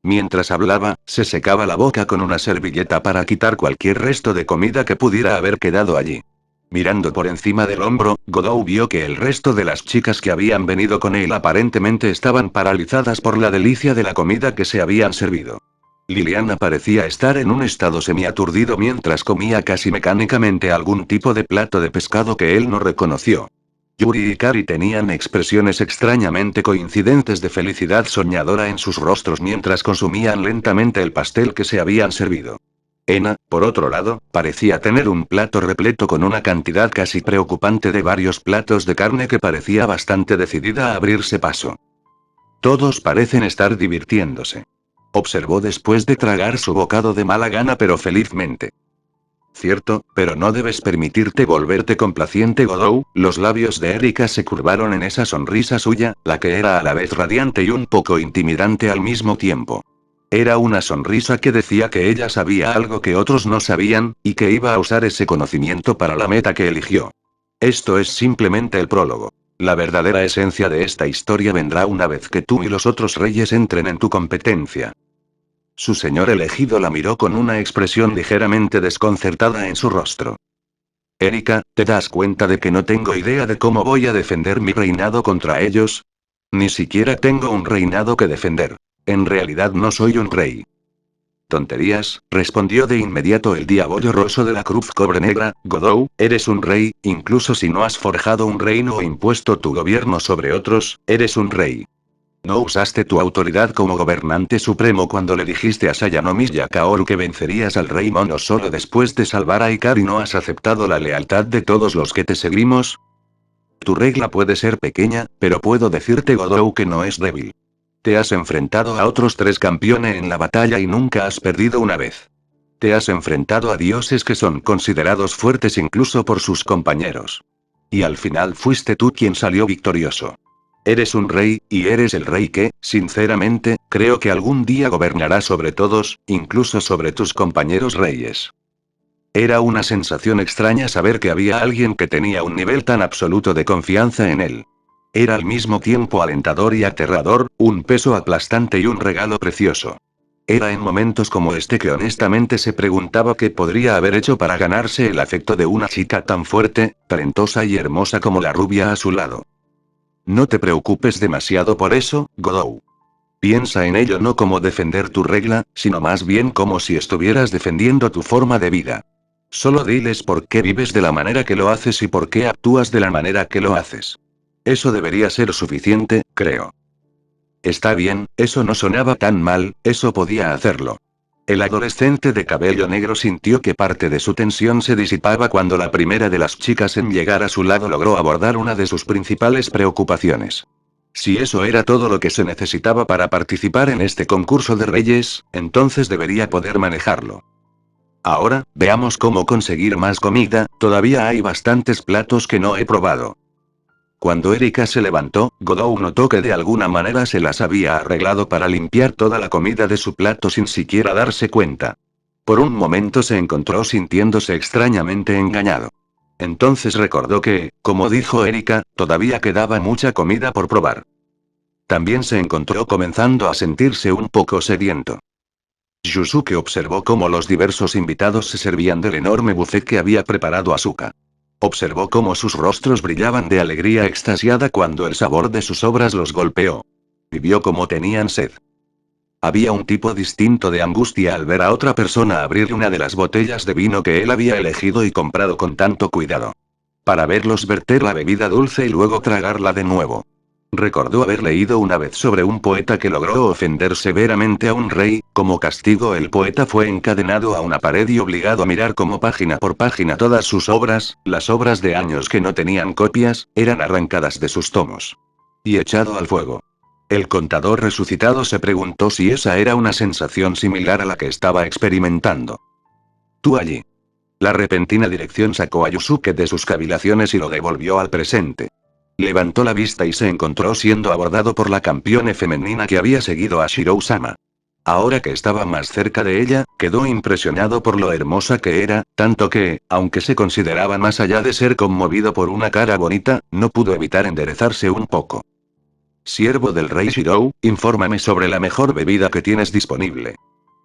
A: Mientras hablaba, se secaba la boca con una servilleta para quitar cualquier resto de comida que pudiera haber quedado allí. Mirando por encima del hombro, Godot vio que el resto de las chicas que habían venido con él aparentemente estaban paralizadas por la delicia de la comida que se habían servido. Liliana parecía estar en un estado semiaturdido mientras comía casi mecánicamente algún tipo de plato de pescado que él no reconoció. Yuri y Kari tenían expresiones extrañamente coincidentes de felicidad soñadora en sus rostros mientras consumían lentamente el pastel que se habían servido. Ena, por otro lado, parecía tener un plato repleto con una cantidad casi preocupante de varios platos de carne que parecía bastante decidida a abrirse paso. Todos parecen estar divirtiéndose. Observó después de tragar su bocado de mala gana pero felizmente. Cierto, pero no debes permitirte volverte complaciente, Godot. Los labios de Erika se curvaron en esa sonrisa suya, la que era a la vez radiante y un poco intimidante al mismo tiempo. Era una sonrisa que decía que ella sabía algo que otros no sabían, y que iba a usar ese conocimiento para la meta que eligió. Esto es simplemente el prólogo. La verdadera esencia de esta historia vendrá una vez que tú y los otros reyes entren en tu competencia. Su señor elegido la miró con una expresión ligeramente desconcertada en su rostro. Erika, ¿te das cuenta de que no tengo idea de cómo voy a defender mi reinado contra ellos? Ni siquiera tengo un reinado que defender. En realidad no soy un rey. Tonterías, respondió de inmediato el diabollo roso de la cruz cobre negra. Godou, eres un rey, incluso si no has forjado un reino o impuesto tu gobierno sobre otros, eres un rey. No usaste tu autoridad como gobernante supremo cuando le dijiste a Sayanomi Yakaoru que vencerías al rey mono solo después de salvar a Ikari. ¿No has aceptado la lealtad de todos los que te seguimos? Tu regla puede ser pequeña, pero puedo decirte, Godou, que no es débil. Te has enfrentado a otros 3 campeones en la batalla y nunca has perdido una vez. Te has enfrentado a dioses que son considerados fuertes incluso por sus compañeros. Y al final fuiste tú quien salió victorioso. Eres un rey, y eres el rey que, sinceramente, creo que algún día gobernará sobre todos, incluso sobre tus compañeros reyes. Era una sensación extraña saber que había alguien que tenía un nivel tan absoluto de confianza en él. Era al mismo tiempo alentador y aterrador, un peso aplastante y un regalo precioso. Era en momentos como este que honestamente se preguntaba qué podría haber hecho para ganarse el afecto de una chica tan fuerte, talentosa y hermosa como la rubia a su lado. No te preocupes demasiado por eso, Godou. Piensa en ello no como defender tu regla, sino más bien como si estuvieras defendiendo tu forma de vida. Solo diles por qué vives de la manera que lo haces y por qué actúas de la manera que lo haces. Eso debería ser suficiente, creo. Está bien, eso no sonaba tan mal, eso podía hacerlo. El adolescente de cabello negro sintió que parte de su tensión se disipaba cuando la primera de las chicas en llegar a su lado logró abordar una de sus principales preocupaciones. Si eso era todo lo que se necesitaba para participar en este concurso de reyes, entonces debería poder manejarlo. Ahora, veamos cómo conseguir más comida, todavía hay bastantes platos que no he probado. Cuando Erika se levantó, Godou notó que de alguna manera se las había arreglado para limpiar toda la comida de su plato sin siquiera darse cuenta. Por un momento se encontró sintiéndose extrañamente engañado. Entonces recordó que, como dijo Erika, todavía quedaba mucha comida por probar. También se encontró comenzando a sentirse un poco sediento. Yusuke observó cómo los diversos invitados se servían del enorme buffet que había preparado Asuka. Observó cómo sus rostros brillaban de alegría extasiada cuando el sabor de sus obras los golpeó. Y vio cómo tenían sed. Había un tipo distinto de angustia al ver a otra persona abrir una de las botellas de vino que él había elegido y comprado con tanto cuidado. Para verlos verter la bebida dulce y luego tragarla de nuevo. Recordó haber leído una vez sobre un poeta que logró ofender severamente a un rey. Como castigo, el poeta fue encadenado a una pared y obligado a mirar como página por página todas sus obras, las obras de años que no tenían copias, eran arrancadas de sus tomos. Y echado al fuego. El contador resucitado se preguntó si esa era una sensación similar a la que estaba experimentando. Tú allí. La repentina dirección sacó a Yusuke de sus cavilaciones y lo devolvió al presente. Levantó la vista y se encontró siendo abordado por la campeona femenina que había seguido a Shirou-sama. Ahora que estaba más cerca de ella, quedó impresionado por lo hermosa que era, tanto que, aunque se consideraba más allá de ser conmovido por una cara bonita, no pudo evitar enderezarse un poco. Siervo del rey Shirou, infórmame sobre la mejor bebida que tienes disponible.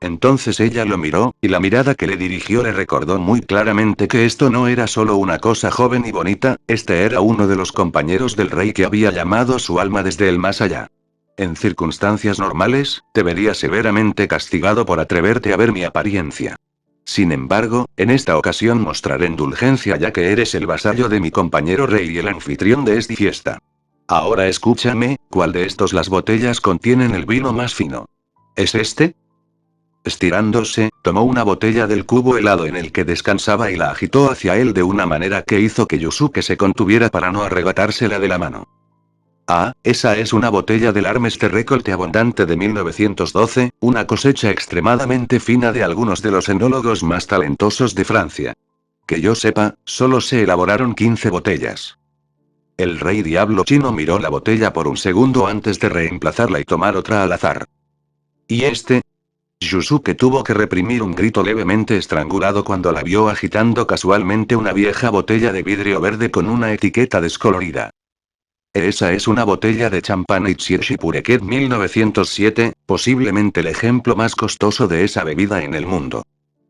A: Entonces ella lo miró, y la mirada que le dirigió le recordó muy claramente que esto no era solo una cosa joven y bonita, este era uno de los compañeros del rey que había llamado su alma desde el más allá. En circunstancias normales, te vería severamente castigado por atreverte a ver mi apariencia. Sin embargo, en esta ocasión mostraré indulgencia ya que eres el vasallo de mi compañero rey y el anfitrión de esta fiesta. Ahora escúchame, ¿cuál de estos las botellas contienen el vino más fino? ¿Es este? Estirándose, tomó una botella del cubo helado en el que descansaba y la agitó hacia él de una manera que hizo que Yusuke se contuviera para no arrebatársela de la mano. Ah, esa es una botella del Armes de Récolte Abondante de 1912, una cosecha extremadamente fina de algunos de los enólogos más talentosos de Francia. Que yo sepa, solo se elaboraron 15 botellas. El rey diablo chino miró la botella por un segundo antes de reemplazarla y tomar otra al azar. ¿Y este? Yusuke tuvo que reprimir un grito levemente estrangulado cuando la vio agitando casualmente una vieja botella de vidrio verde con una etiqueta descolorida. Esa es una botella de champán Itchirshi Pureket 1907, posiblemente el ejemplo más costoso de esa bebida en el mundo.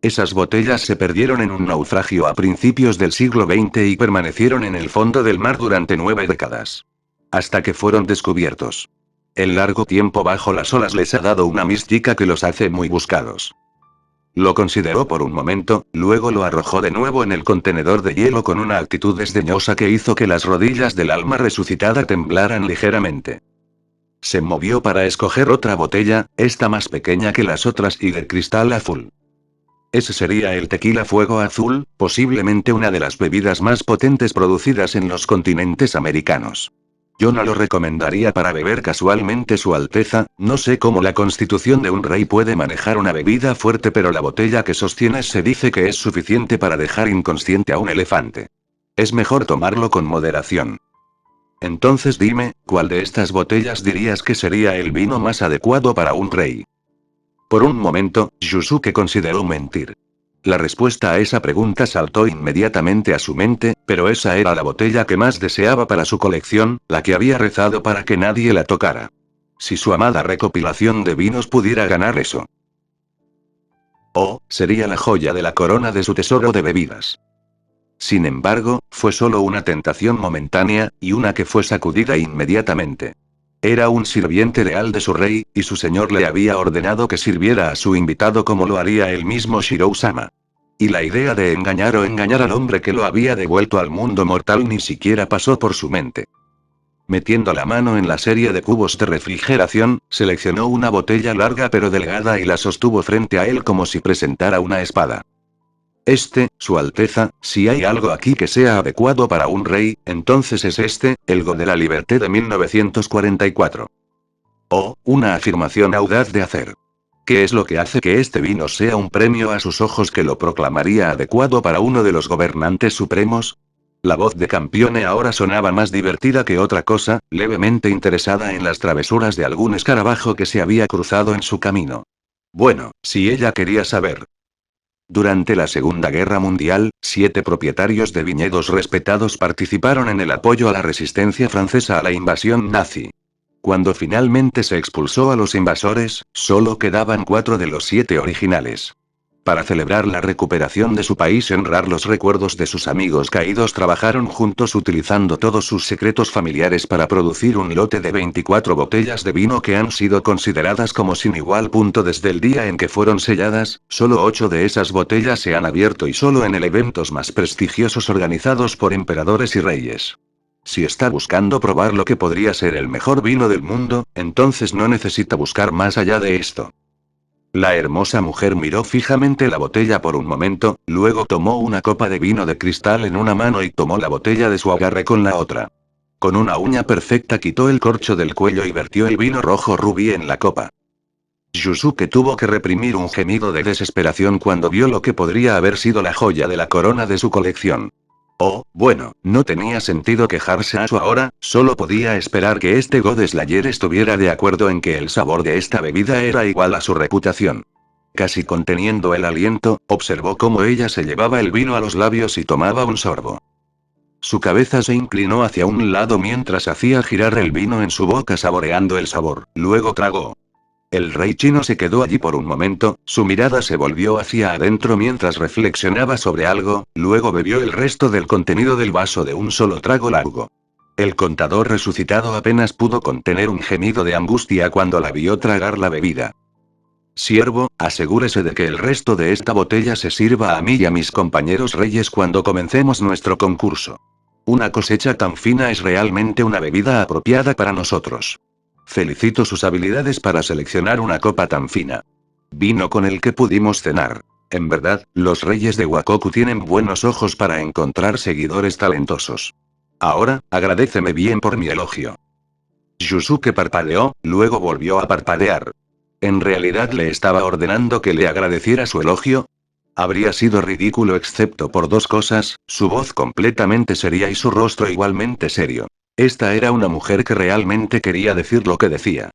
A: Esas botellas se perdieron en un naufragio a principios del siglo XX y permanecieron en el fondo del mar durante 9 décadas. Hasta que fueron descubiertos. El largo tiempo bajo las olas les ha dado una mística que los hace muy buscados. Lo consideró por un momento, luego lo arrojó de nuevo en el contenedor de hielo con una actitud desdeñosa que hizo que las rodillas del alma resucitada temblaran ligeramente. Se movió para escoger otra botella, esta más pequeña que las otras y de cristal azul. Ese sería el tequila Fuego Azul, posiblemente una de las bebidas más potentes producidas en los continentes americanos. Yo no lo recomendaría para beber casualmente, Su Alteza. No sé cómo la constitución de un rey puede manejar una bebida fuerte, pero la botella que sostienes se dice que es suficiente para dejar inconsciente a un elefante. Es mejor tomarlo con moderación. Entonces dime, ¿cuál de estas botellas dirías que sería el vino más adecuado para un rey? Por un momento, Yusuke consideró mentir. La respuesta a esa pregunta saltó inmediatamente a su mente, pero esa era la botella que más deseaba para su colección, la que había rezado para que nadie la tocara. Si su amada recopilación de vinos pudiera ganar eso. Oh, sería la joya de la corona de su tesoro de bebidas. Sin embargo, fue solo una tentación momentánea, y una que fue sacudida inmediatamente. Era un sirviente leal de su rey, y su señor le había ordenado que sirviera a su invitado como lo haría el mismo Shirou-sama. Y la idea de engañar o engañar al hombre que lo había devuelto al mundo mortal ni siquiera pasó por su mente. Metiendo la mano en la serie de cubos de refrigeración, seleccionó una botella larga pero delgada y la sostuvo frente a él como si presentara una espada. Su Alteza, si hay algo aquí que sea adecuado para un rey, entonces es el Go de la Liberté de 1944. Oh, una afirmación audaz de hacer. ¿Qué es lo que hace que este vino sea un premio a sus ojos que lo proclamaría adecuado para uno de los gobernantes supremos? La voz de Campione ahora sonaba más divertida que otra cosa, levemente interesada en las travesuras de algún escarabajo que se había cruzado en su camino. Bueno, si ella quería saber. Durante la Segunda Guerra Mundial, 7 propietarios de viñedos respetados participaron en el apoyo a la resistencia francesa a la invasión nazi. Cuando finalmente se expulsó a los invasores, solo quedaban 4 de los 7 originales. Para celebrar la recuperación de su país y honrar los recuerdos de sus amigos caídos, trabajaron juntos utilizando todos sus secretos familiares para producir un lote de 24 botellas de vino que han sido consideradas como sin igual. Desde el día en que fueron selladas, solo 8 de esas botellas se han abierto y solo en eventos más prestigiosos organizados por emperadores y reyes. Si está buscando probar lo que podría ser el mejor vino del mundo, entonces no necesita buscar más allá de esto. La hermosa mujer miró fijamente la botella por un momento, luego tomó una copa de vino de cristal en una mano y tomó la botella de su agarre con la otra. Con una uña perfecta quitó el corcho del cuello y vertió el vino rojo rubí en la copa. Yusuke tuvo que reprimir un gemido de desesperación cuando vio lo que podría haber sido la joya de la corona de su colección. Oh, bueno, no tenía sentido quejarse a su ahora, solo podía esperar que este God Slayer estuviera de acuerdo en que el sabor de esta bebida era igual a su reputación. Casi conteniendo el aliento, observó cómo ella se llevaba el vino a los labios y tomaba un sorbo. Su cabeza se inclinó hacia un lado mientras hacía girar el vino en su boca saboreando el sabor, luego tragó. El rey chino se quedó allí por un momento, su mirada se volvió hacia adentro mientras reflexionaba sobre algo, luego bebió el resto del contenido del vaso de un solo trago largo. El contador resucitado apenas pudo contener un gemido de angustia cuando la vio tragar la bebida. Siervo, asegúrese de que el resto de esta botella se sirva a mí y a mis compañeros reyes cuando comencemos nuestro concurso. Una cosecha tan fina es realmente una bebida apropiada para nosotros. Felicito sus habilidades para seleccionar una copa tan fina. Vino con el que pudimos cenar. En verdad, los reyes de Wakoku tienen buenos ojos para encontrar seguidores talentosos. Ahora, agradéceme bien por mi elogio. Yusuke parpadeó, luego volvió a parpadear. ¿En realidad le estaba ordenando que le agradeciera su elogio? Habría sido ridículo excepto por 2 cosas, su voz completamente seria y su rostro igualmente serio. Esta era una mujer que realmente quería decir lo que decía.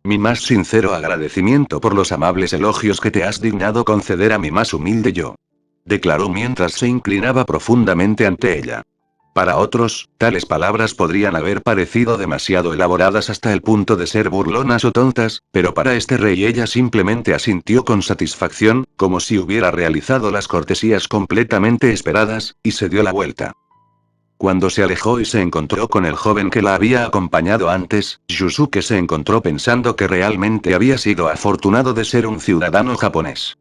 A: Mi más sincero agradecimiento por los amables elogios que te has dignado conceder a mi más humilde yo. Declaró mientras se inclinaba profundamente ante ella. Para otros, tales palabras podrían haber parecido demasiado elaboradas hasta el punto de ser burlonas o tontas, pero para este rey ella simplemente asintió con satisfacción, como si hubiera realizado las cortesías completamente esperadas, y se dio la vuelta. Cuando se alejó y se encontró con el joven que la había acompañado antes, Yusuke se encontró pensando que realmente había sido afortunado de ser un ciudadano japonés.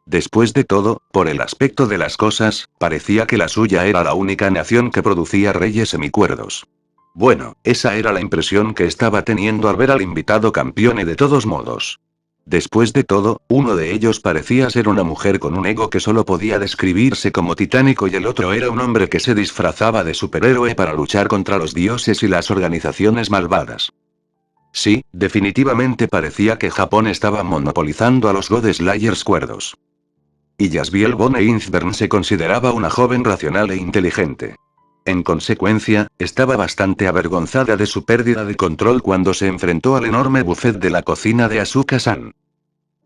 A: Después de todo, por el aspecto de las cosas, parecía que la suya era la única nación que producía reyes semicuerdos. Bueno, esa era la impresión que estaba teniendo al ver al invitado campeón y de todos modos. Después de todo, uno de ellos parecía ser una mujer con un ego que solo podía describirse como titánico y el otro era un hombre que se disfrazaba de superhéroe para luchar contra los dioses y las organizaciones malvadas. Sí, definitivamente parecía que Japón estaba monopolizando a los God Slayers cuerdos. Y Jasviel Bone Innsbern se consideraba una joven racional e inteligente. En consecuencia, estaba bastante avergonzada de su pérdida de control cuando se enfrentó al enorme buffet de la cocina de Asuka-san.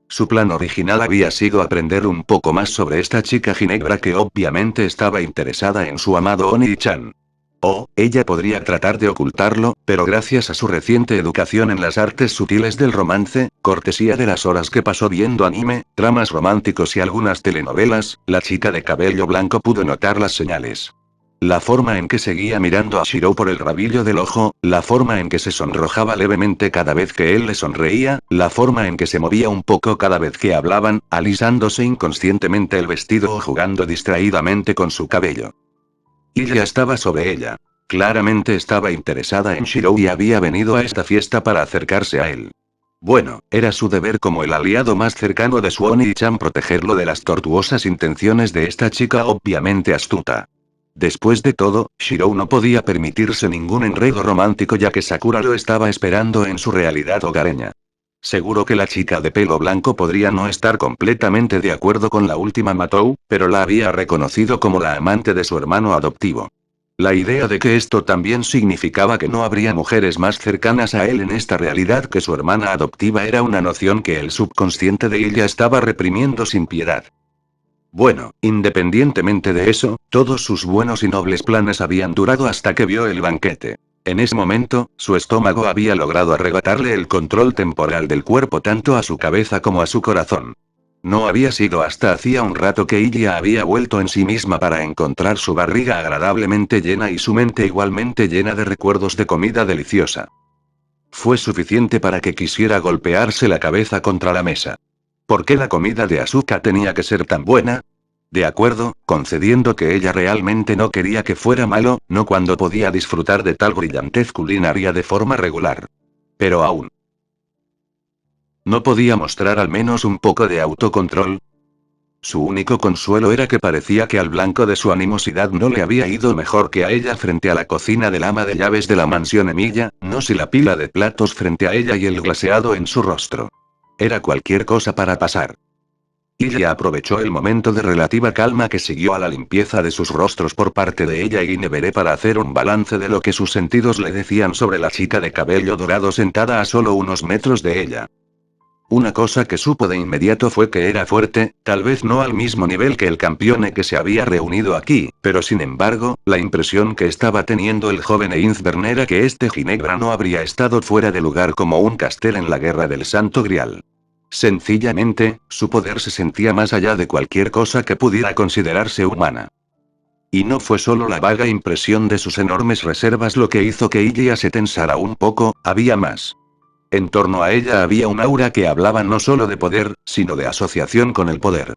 A: Su plan original había sido aprender un poco más sobre esta chica Ginebra que obviamente estaba interesada en su amado Oni-chan. O, ella podría tratar de ocultarlo, pero gracias a su reciente educación en las artes sutiles del romance, cortesía de las horas que pasó viendo anime, dramas románticos y algunas telenovelas, la chica de cabello blanco pudo notar las señales. La forma en que seguía mirando a Shiro por el rabillo del ojo, la forma en que se sonrojaba levemente cada vez que él le sonreía, la forma en que se movía un poco cada vez que hablaban, alisándose inconscientemente el vestido o jugando distraídamente con su cabello. Ella estaba sobre ella. Claramente estaba interesada en Shiro y había venido a esta fiesta para acercarse a él. Bueno, era su deber como el aliado más cercano de su Oni-chan protegerlo de las tortuosas intenciones de esta chica obviamente astuta. Después de todo, Shiro no podía permitirse ningún enredo romántico ya que Sakura lo estaba esperando en su realidad hogareña. Seguro que la chica de pelo blanco podría no estar completamente de acuerdo con la última Matou, pero la había reconocido como la amante de su hermano adoptivo. La idea de que esto también significaba que no habría mujeres más cercanas a él en esta realidad que su hermana adoptiva era una noción que el subconsciente de ella estaba reprimiendo sin piedad. Bueno, independientemente de eso, todos sus buenos y nobles planes habían durado hasta que vio el banquete. En ese momento, su estómago había logrado arrebatarle el control temporal del cuerpo tanto a su cabeza como a su corazón. No había sido hasta hacía un rato que ella había vuelto en sí misma para encontrar su barriga agradablemente llena y su mente igualmente llena de recuerdos de comida deliciosa. Fue suficiente para que quisiera golpearse la cabeza contra la mesa. ¿Por qué la comida de Asuka tenía que ser tan buena? De acuerdo, concediendo que ella realmente no quería que fuera malo, no cuando podía disfrutar de tal brillantez culinaria de forma regular. Pero aún. ¿No podía mostrar al menos un poco de autocontrol? Su único consuelo era que parecía que al blanco de su animosidad no le había ido mejor que a ella frente a la cocina del ama de llaves de la mansión Emilia, no si la pila de platos frente a ella y el glaseado en su rostro. Era cualquier cosa para pasar. Ella aprovechó el momento de relativa calma que siguió a la limpieza de sus rostros por parte de ella y Guinevere para hacer un balance de lo que sus sentidos le decían sobre la chica de cabello dorado sentada a solo unos metros de ella. Una cosa que supo de inmediato fue que era fuerte, tal vez no al mismo nivel que el campeone que se había reunido aquí, pero sin embargo, la impresión que estaba teniendo el joven Einsbern era que este Ginebra no habría estado fuera de lugar como un castel en la guerra del Santo Grial. Sencillamente, su poder se sentía más allá de cualquier cosa que pudiera considerarse humana. Y no fue solo la vaga impresión de sus enormes reservas lo que hizo que ella se tensara un poco, había más. En torno a ella había un aura que hablaba no solo de poder, sino de asociación con el poder.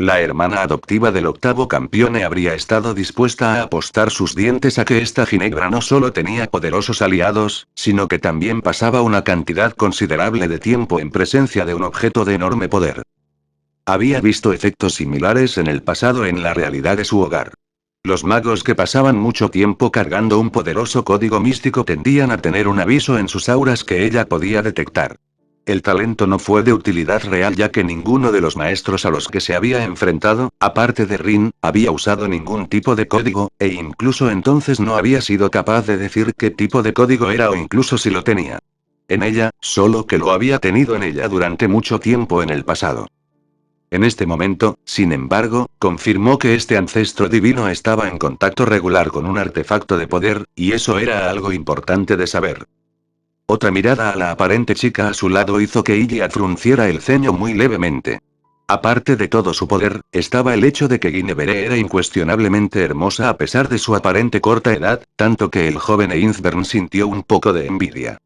A: La hermana adoptiva del octavo campeone habría estado dispuesta a apostar sus dientes a que esta Ginebra no solo tenía poderosos aliados, sino que también pasaba una cantidad considerable de tiempo en presencia de un objeto de enorme poder. Había visto efectos similares en el pasado en la realidad de su hogar. Los magos que pasaban mucho tiempo cargando un poderoso código místico tendían a tener un aviso en sus auras que ella podía detectar. El talento no fue de utilidad real ya que ninguno de los maestros a los que se había enfrentado, aparte de Rin, había usado ningún tipo de código, e incluso entonces no había sido capaz de decir qué tipo de código era o incluso si lo tenía. En ella, solo que lo había tenido en ella durante mucho tiempo en el pasado. En este momento, sin embargo, confirmó que este ancestro divino estaba en contacto regular con un artefacto de poder, y eso era algo importante de saber. Otra mirada a la aparente chica a su lado hizo que ella frunciera el ceño muy levemente. Aparte de todo su poder, estaba el hecho de que Guinevere era incuestionablemente hermosa a pesar de su aparente corta edad, tanto que el joven Einsbern sintió un poco de envidia.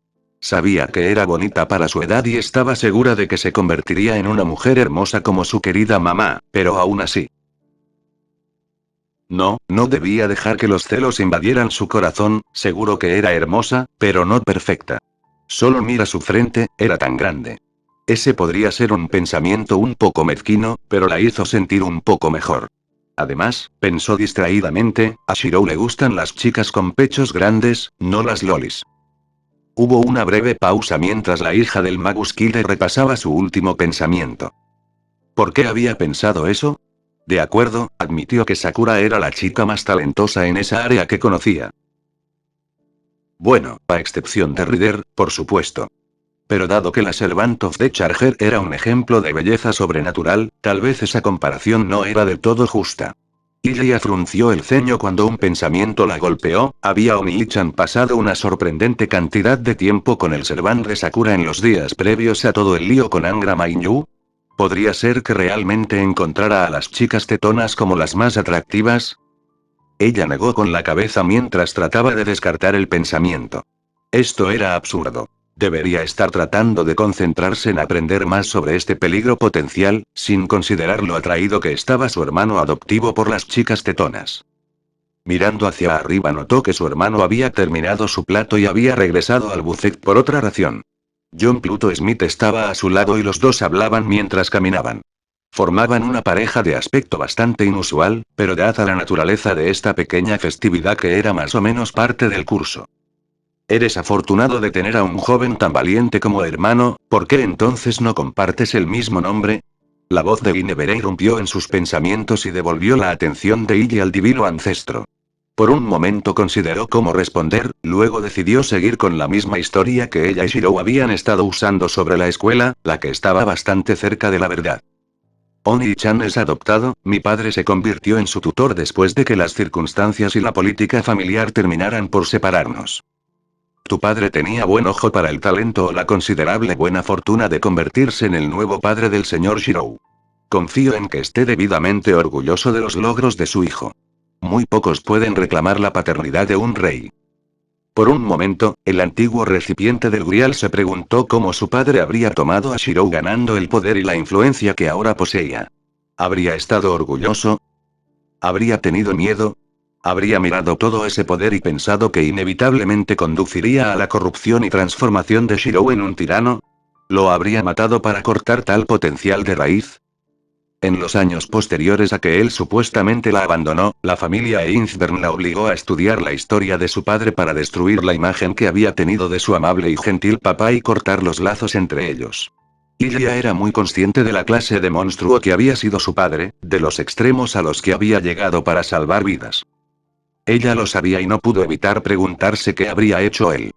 A: Sabía que era bonita para su edad y estaba segura de que se convertiría en una mujer hermosa como su querida mamá, pero aún así. No, no debía dejar que los celos invadieran su corazón, seguro que era hermosa, pero no perfecta. Solo mira su frente, era tan grande. Ese podría ser un pensamiento un poco mezquino, pero la hizo sentir un poco mejor. Además, pensó distraídamente, a Shirou le gustan las chicas con pechos grandes, no las lolis. Hubo una breve pausa mientras la hija del Magus Killer repasaba su último pensamiento. ¿Por qué había pensado eso? De acuerdo, admitió que Sakura era la chica más talentosa en esa área que conocía. Bueno, a excepción de Rider, por supuesto. Pero dado que la Servant of the Charger era un ejemplo de belleza sobrenatural, tal vez esa comparación no era del todo justa. Ilia frunció el ceño cuando un pensamiento la golpeó. ¿Había Oni-chan pasado una sorprendente cantidad de tiempo con el Servant de Sakura en los días previos a todo el lío con Angra Mainyu? ¿Podría ser que realmente encontrara a las chicas tetonas como las más atractivas? Ella negó con la cabeza mientras trataba de descartar el pensamiento. Esto era absurdo. Debería estar tratando de concentrarse en aprender más sobre este peligro potencial, sin considerar lo atraído que estaba su hermano adoptivo por las chicas tetonas. Mirando hacia arriba notó que su hermano había terminado su plato y había regresado al buffet por otra ración. John Pluto Smith estaba a su lado y los dos hablaban mientras caminaban. Formaban una pareja de aspecto bastante inusual, pero dada la naturaleza de esta pequeña festividad que era más o menos parte del curso. Eres afortunado de tener a un joven tan valiente como hermano, ¿por qué entonces no compartes el mismo nombre? La voz de Guinevere irrumpió en sus pensamientos y devolvió la atención de Illy al divino ancestro. Por un momento consideró cómo responder, luego decidió seguir con la misma historia que ella y Shirou habían estado usando sobre la escuela, la que estaba bastante cerca de la verdad. Oni-chan es adoptado, mi padre se convirtió en su tutor después de que las circunstancias y la política familiar terminaran por separarnos. Tu padre tenía buen ojo para el talento o la considerable buena fortuna de convertirse en el nuevo padre del señor Shirou. Confío en que esté debidamente orgulloso de los logros de su hijo. Muy pocos pueden reclamar la paternidad de un rey. Por un momento, el antiguo recipiente del Grial se preguntó cómo su padre habría tomado a Shirou ganando el poder y la influencia que ahora poseía. ¿Habría estado orgulloso? ¿Habría tenido miedo? Habría mirado todo ese poder y pensado que inevitablemente conduciría a la corrupción y transformación de Shirou en un tirano. ¿Lo habría matado para cortar tal potencial de raíz? En los años posteriores a que él supuestamente la abandonó, la familia Einsberg la obligó a estudiar la historia de su padre para destruir la imagen que había tenido de su amable y gentil papá y cortar los lazos entre ellos. Ilya era muy consciente de la clase de monstruo que había sido su padre, de los extremos a los que había llegado para salvar vidas. Ella lo sabía y no pudo evitar preguntarse qué habría hecho él.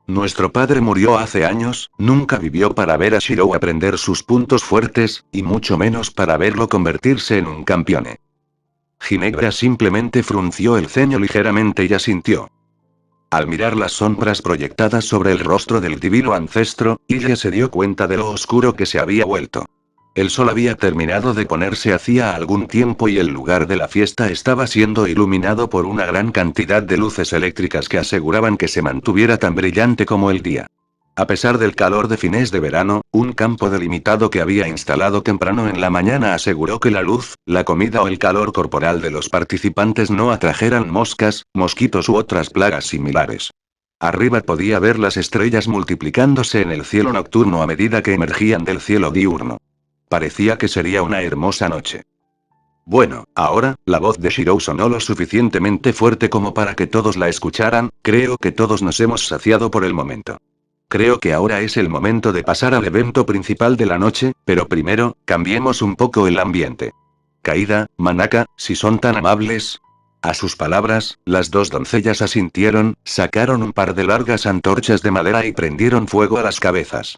A: Nuestro padre murió hace años, nunca vivió para ver a Shirou aprender sus puntos fuertes, y mucho menos para verlo convertirse en un campeone. Ginebra simplemente frunció el ceño ligeramente y asintió. Al mirar las sombras proyectadas sobre el rostro del divino ancestro, ella se dio cuenta de lo oscuro que se había vuelto. El sol había terminado de ponerse hacía algún tiempo y el lugar de la fiesta estaba siendo iluminado por una gran cantidad de luces eléctricas que aseguraban que se mantuviera tan brillante como el día. A pesar del calor de fines de verano, un campo delimitado que había instalado temprano en la mañana aseguró que la luz, la comida o el calor corporal de los participantes no atrajeran moscas, mosquitos u otras plagas similares. Arriba podía ver las estrellas multiplicándose en el cielo nocturno a medida que emergían del cielo diurno. Parecía que sería una hermosa noche. Bueno, ahora, la voz de Shirou sonó lo suficientemente fuerte como para que todos la escucharan, creo que todos nos hemos saciado por el momento. Creo que ahora es el momento de pasar al evento principal de la noche, pero primero, cambiemos un poco el ambiente. Kaida, Manaka, si son tan amables. A sus palabras, las dos doncellas asintieron, sacaron un par de largas antorchas de madera y prendieron fuego a las cabezas.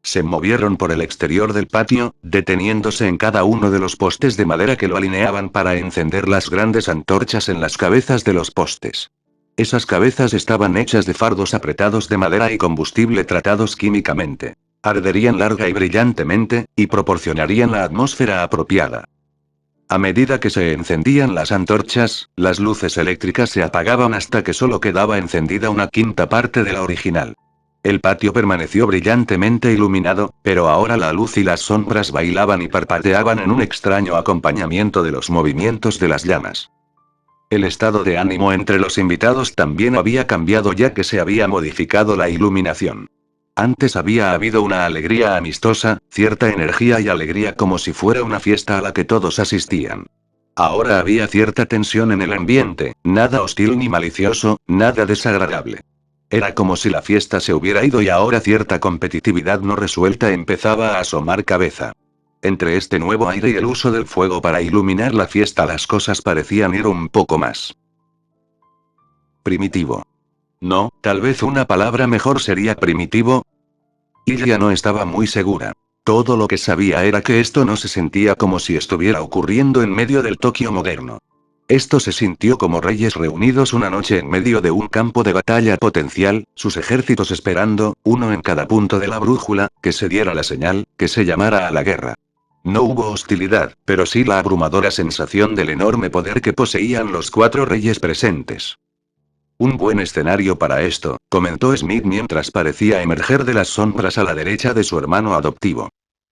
A: Se movieron por el exterior del patio, deteniéndose en cada uno de los postes de madera que lo alineaban para encender las grandes antorchas en las cabezas de los postes. Esas cabezas estaban hechas de fardos apretados de madera y combustible tratados químicamente. Arderían larga y brillantemente, y proporcionarían la atmósfera apropiada. A medida que se encendían las antorchas, las luces eléctricas se apagaban hasta que solo quedaba encendida una quinta parte de la original. El patio permaneció brillantemente iluminado, pero ahora la luz y las sombras bailaban y parpadeaban en un extraño acompañamiento de los movimientos de las llamas. El estado de ánimo entre los invitados también había cambiado ya que se había modificado la iluminación. Antes había habido una alegría amistosa, cierta energía y alegría como si fuera una fiesta a la que todos asistían. Ahora había cierta tensión en el ambiente, nada hostil ni malicioso, nada desagradable. Era como si la fiesta se hubiera ido y ahora cierta competitividad no resuelta empezaba a asomar cabeza. Entre este nuevo aire y el uso del fuego para iluminar la fiesta las cosas parecían ir un poco más primitivo. No, tal vez una palabra mejor sería primitivo. Ella no estaba muy segura. Todo lo que sabía era que esto no se sentía como si estuviera ocurriendo en medio del Tokio moderno. Esto se sintió como reyes reunidos una noche en medio de un campo de batalla potencial, sus ejércitos esperando, uno en cada punto de la brújula, que se diera la señal, que se llamara a la guerra. No hubo hostilidad, pero sí la abrumadora sensación del enorme poder que poseían los 4 reyes presentes. Un buen escenario para esto, comentó Smith mientras parecía emerger de las sombras a la derecha de su hermano adoptivo.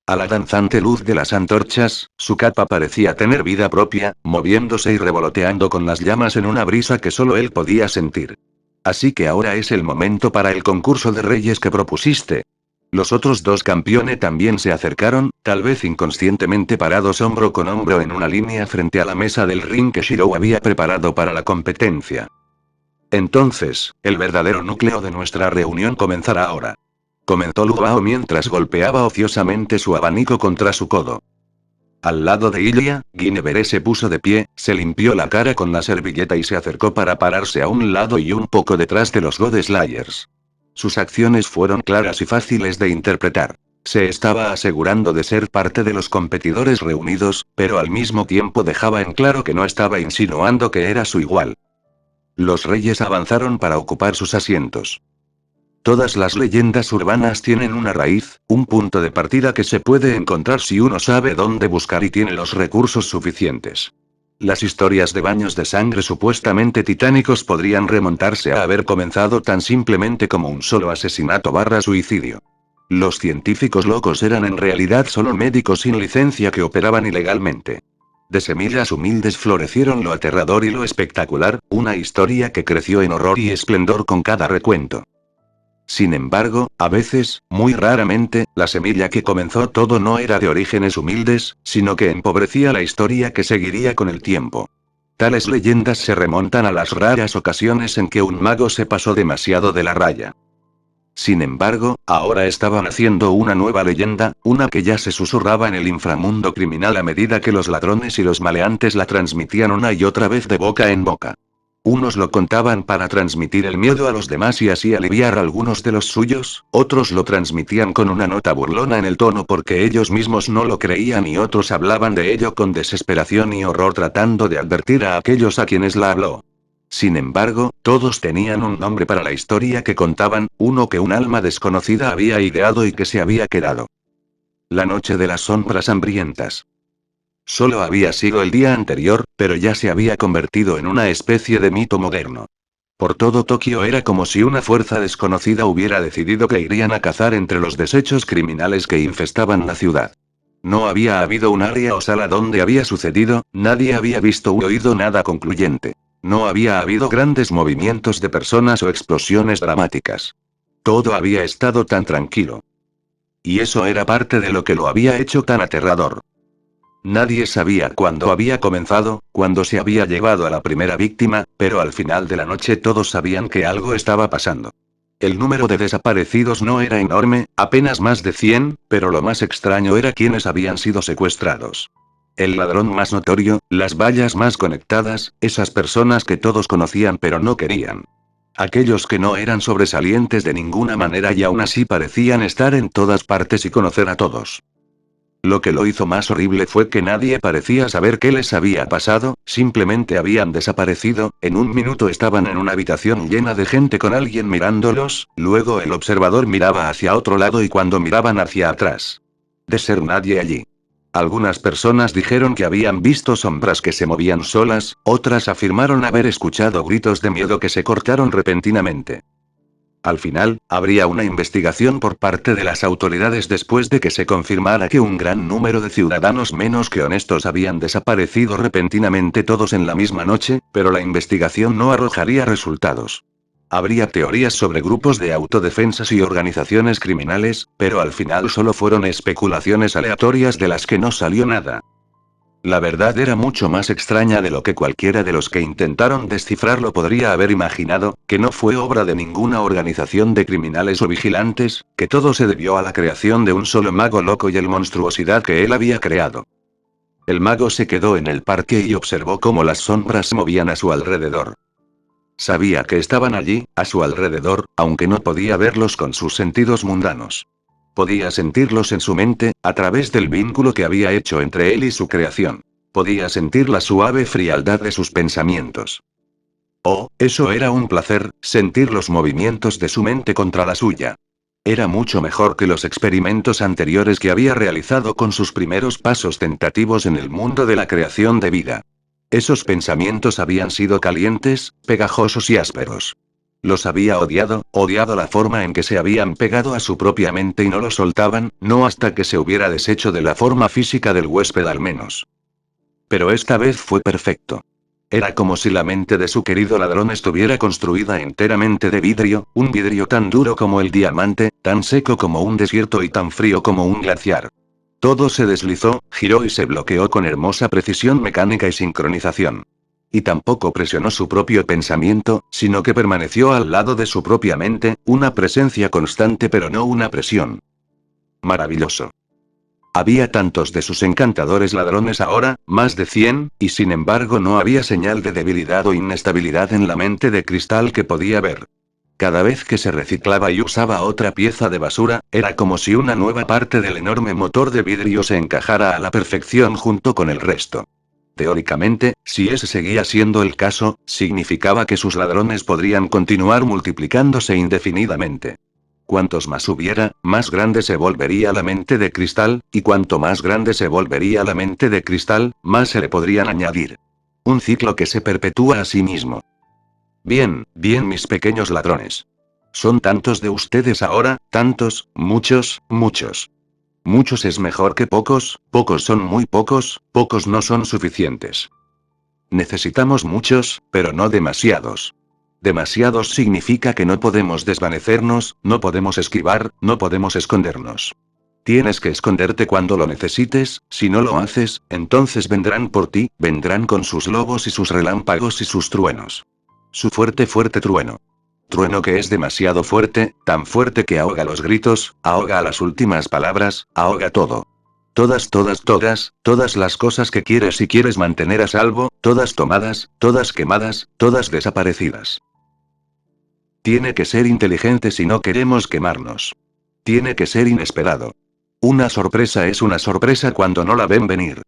A: A la danzante luz de las antorchas, su capa parecía tener vida propia, moviéndose y revoloteando con las llamas en una brisa que solo él podía sentir. Así que ahora es el momento para el concurso de reyes que propusiste. Los otros 2 campeones también se acercaron, tal vez inconscientemente parados hombro con hombro en una línea frente a la mesa del ring que Shiro había preparado para la competencia. Entonces, el verdadero núcleo de nuestra reunión comenzará ahora. Comentó Lu Bao mientras golpeaba ociosamente su abanico contra su codo. Al lado de Ilya, Guinevere se puso de pie, se limpió la cara con la servilleta y se acercó para pararse a un lado y un poco detrás de los God Slayers. Sus acciones fueron claras y fáciles de interpretar. Se estaba asegurando de ser parte de los competidores reunidos, pero al mismo tiempo dejaba en claro que no estaba insinuando que era su igual. Los reyes avanzaron para ocupar sus asientos. Todas las leyendas urbanas tienen una raíz, un punto de partida que se puede encontrar si uno sabe dónde buscar y tiene los recursos suficientes. Las historias de baños de sangre supuestamente titánicos podrían remontarse a haber comenzado tan simplemente como un solo asesinato/suicidio. Los científicos locos eran en realidad solo médicos sin licencia que operaban ilegalmente. De semillas humildes florecieron lo aterrador y lo espectacular, una historia que creció en horror y esplendor con cada recuento. Sin embargo, a veces, muy raramente, la semilla que comenzó todo no era de orígenes humildes, sino que empobrecía la historia que seguiría con el tiempo. Tales leyendas se remontan a las raras ocasiones en que un mago se pasó demasiado de la raya. Sin embargo, ahora estaba naciendo una nueva leyenda, una que ya se susurraba en el inframundo criminal a medida que los ladrones y los maleantes la transmitían una y otra vez de boca en boca. Unos lo contaban para transmitir el miedo a los demás y así aliviar a algunos de los suyos, otros lo transmitían con una nota burlona en el tono porque ellos mismos no lo creían y otros hablaban de ello con desesperación y horror tratando de advertir a aquellos a quienes la habló. Sin embargo, todos tenían un nombre para la historia que contaban, uno que un alma desconocida había ideado y que se había quedado. La noche de las sombras hambrientas. Solo había sido el día anterior, pero ya se había convertido en una especie de mito moderno. Por todo Tokio era como si una fuerza desconocida hubiera decidido que irían a cazar entre los desechos criminales que infestaban la ciudad. No había habido un área o sala donde había sucedido, nadie había visto u oído nada concluyente. No había habido grandes movimientos de personas o explosiones dramáticas. Todo había estado tan tranquilo. Y eso era parte de lo que lo había hecho tan aterrador. Nadie sabía cuándo había comenzado, cuándo se había llevado a la primera víctima, pero al final de la noche todos sabían que algo estaba pasando. El número de desaparecidos no era enorme, apenas más de 100, pero lo más extraño era quiénes habían sido secuestrados. El ladrón más notorio, las vallas más conectadas, esas personas que todos conocían pero no querían. Aquellos que no eran sobresalientes de ninguna manera y aún así parecían estar en todas partes y conocer a todos. Lo que lo hizo más horrible fue que nadie parecía saber qué les había pasado, simplemente habían desaparecido, en un minuto estaban en una habitación llena de gente con alguien mirándolos, luego el observador miraba hacia otro lado y cuando miraban hacia atrás. De ser nadie allí. Algunas personas dijeron que habían visto sombras que se movían solas, otras afirmaron haber escuchado gritos de miedo que se cortaron repentinamente. Al final, habría una investigación por parte de las autoridades después de que se confirmara que un gran número de ciudadanos menos que honestos habían desaparecido repentinamente todos en la misma noche, pero la investigación no arrojaría resultados. Habría teorías sobre grupos de autodefensas y organizaciones criminales, pero al final solo fueron especulaciones aleatorias de las que no salió nada. La verdad era mucho más extraña de lo que cualquiera de los que intentaron descifrarlo podría haber imaginado, que no fue obra de ninguna organización de criminales o vigilantes, que todo se debió a la creación de un solo mago loco y el monstruosidad que él había creado. El mago se quedó en el parque y observó cómo las sombras se movían a su alrededor. Sabía que estaban allí, a su alrededor, aunque no podía verlos con sus sentidos mundanos. Podía sentirlos en su mente, a través del vínculo que había hecho entre él y su creación. Podía sentir la suave frialdad de sus pensamientos. Oh, eso era un placer, sentir los movimientos de su mente contra la suya. Era mucho mejor que los experimentos anteriores que había realizado con sus primeros pasos tentativos en el mundo de la creación de vida. Esos pensamientos habían sido calientes, pegajosos y ásperos. Los había odiado, odiado la forma en que se habían pegado a su propia mente y no lo soltaban, no hasta que se hubiera deshecho de la forma física del huésped al menos. Pero esta vez fue perfecto. Era como si la mente de su querido ladrón estuviera construida enteramente de vidrio, un vidrio tan duro como el diamante, tan seco como un desierto y tan frío como un glaciar. Todo se deslizó, giró y se bloqueó con hermosa precisión mecánica y sincronización. Y tampoco presionó su propio pensamiento, sino que permaneció al lado de su propia mente, una presencia constante pero no una presión. Maravilloso. Había tantos de sus encantadores ladrones ahora, más de 100, y sin embargo no había señal de debilidad o inestabilidad en la mente de cristal que podía ver. Cada vez que se reciclaba y usaba otra pieza de basura, era como si una nueva parte del enorme motor de vidrio se encajara a la perfección junto con el resto. Teóricamente, si ese seguía siendo el caso, significaba que sus ladrones podrían continuar multiplicándose indefinidamente. Cuantos más hubiera, más grande se volvería la mente de cristal, y cuanto más grande se volvería la mente de cristal, más se le podrían añadir. Un ciclo que se perpetúa a sí mismo. Bien, bien mis pequeños ladrones. Son tantos de ustedes ahora, tantos, muchos, muchos. Muchos es mejor que pocos, pocos son muy pocos, pocos no son suficientes. Necesitamos muchos, pero no demasiados. Demasiados significa que no podemos desvanecernos, no podemos esquivar, no podemos escondernos. Tienes que esconderte cuando lo necesites, si no lo haces, entonces vendrán por ti, vendrán con sus lobos y sus relámpagos y sus truenos. Su fuerte fuerte trueno. Trueno que es demasiado fuerte, tan fuerte que ahoga los gritos, ahoga las últimas palabras, ahoga todo. Todas las cosas que quieres y quieres mantener a salvo, todas tomadas, todas quemadas, todas desaparecidas. Tiene que ser inteligente si no queremos quemarnos. Tiene que ser inesperado. Una sorpresa es una sorpresa cuando no la ven venir.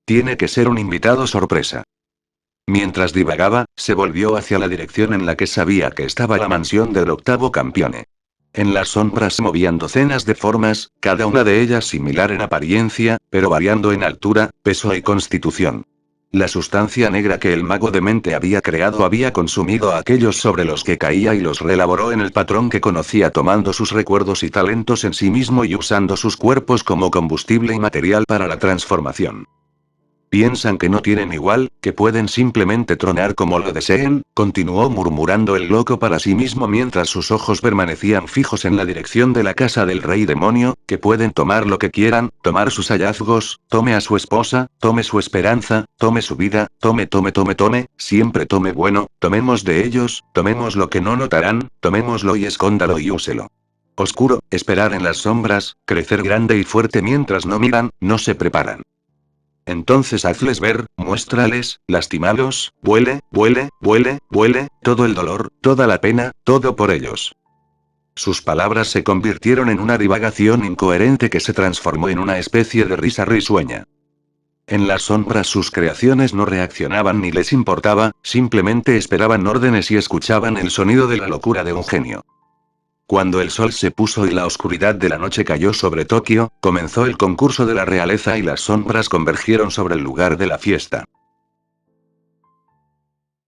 A: Tiene que ser un invitado sorpresa. Mientras divagaba, se volvió hacia la dirección en la que sabía que estaba la mansión del octavo campione. En las sombras se movían docenas de formas, cada una de ellas similar en apariencia, pero variando en altura, peso y constitución. La sustancia negra que el mago demente había creado había consumido a aquellos sobre los que caía y los reelaboró en el patrón que conocía tomando sus recuerdos y talentos en sí mismo y usando sus cuerpos como combustible y material para la transformación. Piensan que no tienen igual, que pueden simplemente tronar como lo deseen, continuó murmurando el loco para sí mismo mientras sus ojos permanecían fijos en la dirección de la casa del rey demonio, que pueden tomar lo que quieran, tomar sus hallazgos, tome a su esposa, tome su esperanza, tome su vida, tome, siempre tome bueno, tomemos de ellos, tomemos lo que no notarán, tomémoslo y escóndalo y úselo. Oscuro, esperar en las sombras, crecer grande y fuerte mientras no miran, no se preparan. Entonces hazles ver, muéstrales, lastimalos, vuele, todo el dolor, toda la pena, todo por ellos. Sus palabras se convirtieron en una divagación incoherente que se transformó en una especie de risa risueña. En las sombras sus creaciones no reaccionaban ni les importaba, simplemente esperaban órdenes y escuchaban el sonido de la locura de un genio. Cuando el sol se puso y la oscuridad de la noche cayó sobre Tokio, comenzó el concurso de la realeza y las sombras convergieron sobre el lugar de la fiesta.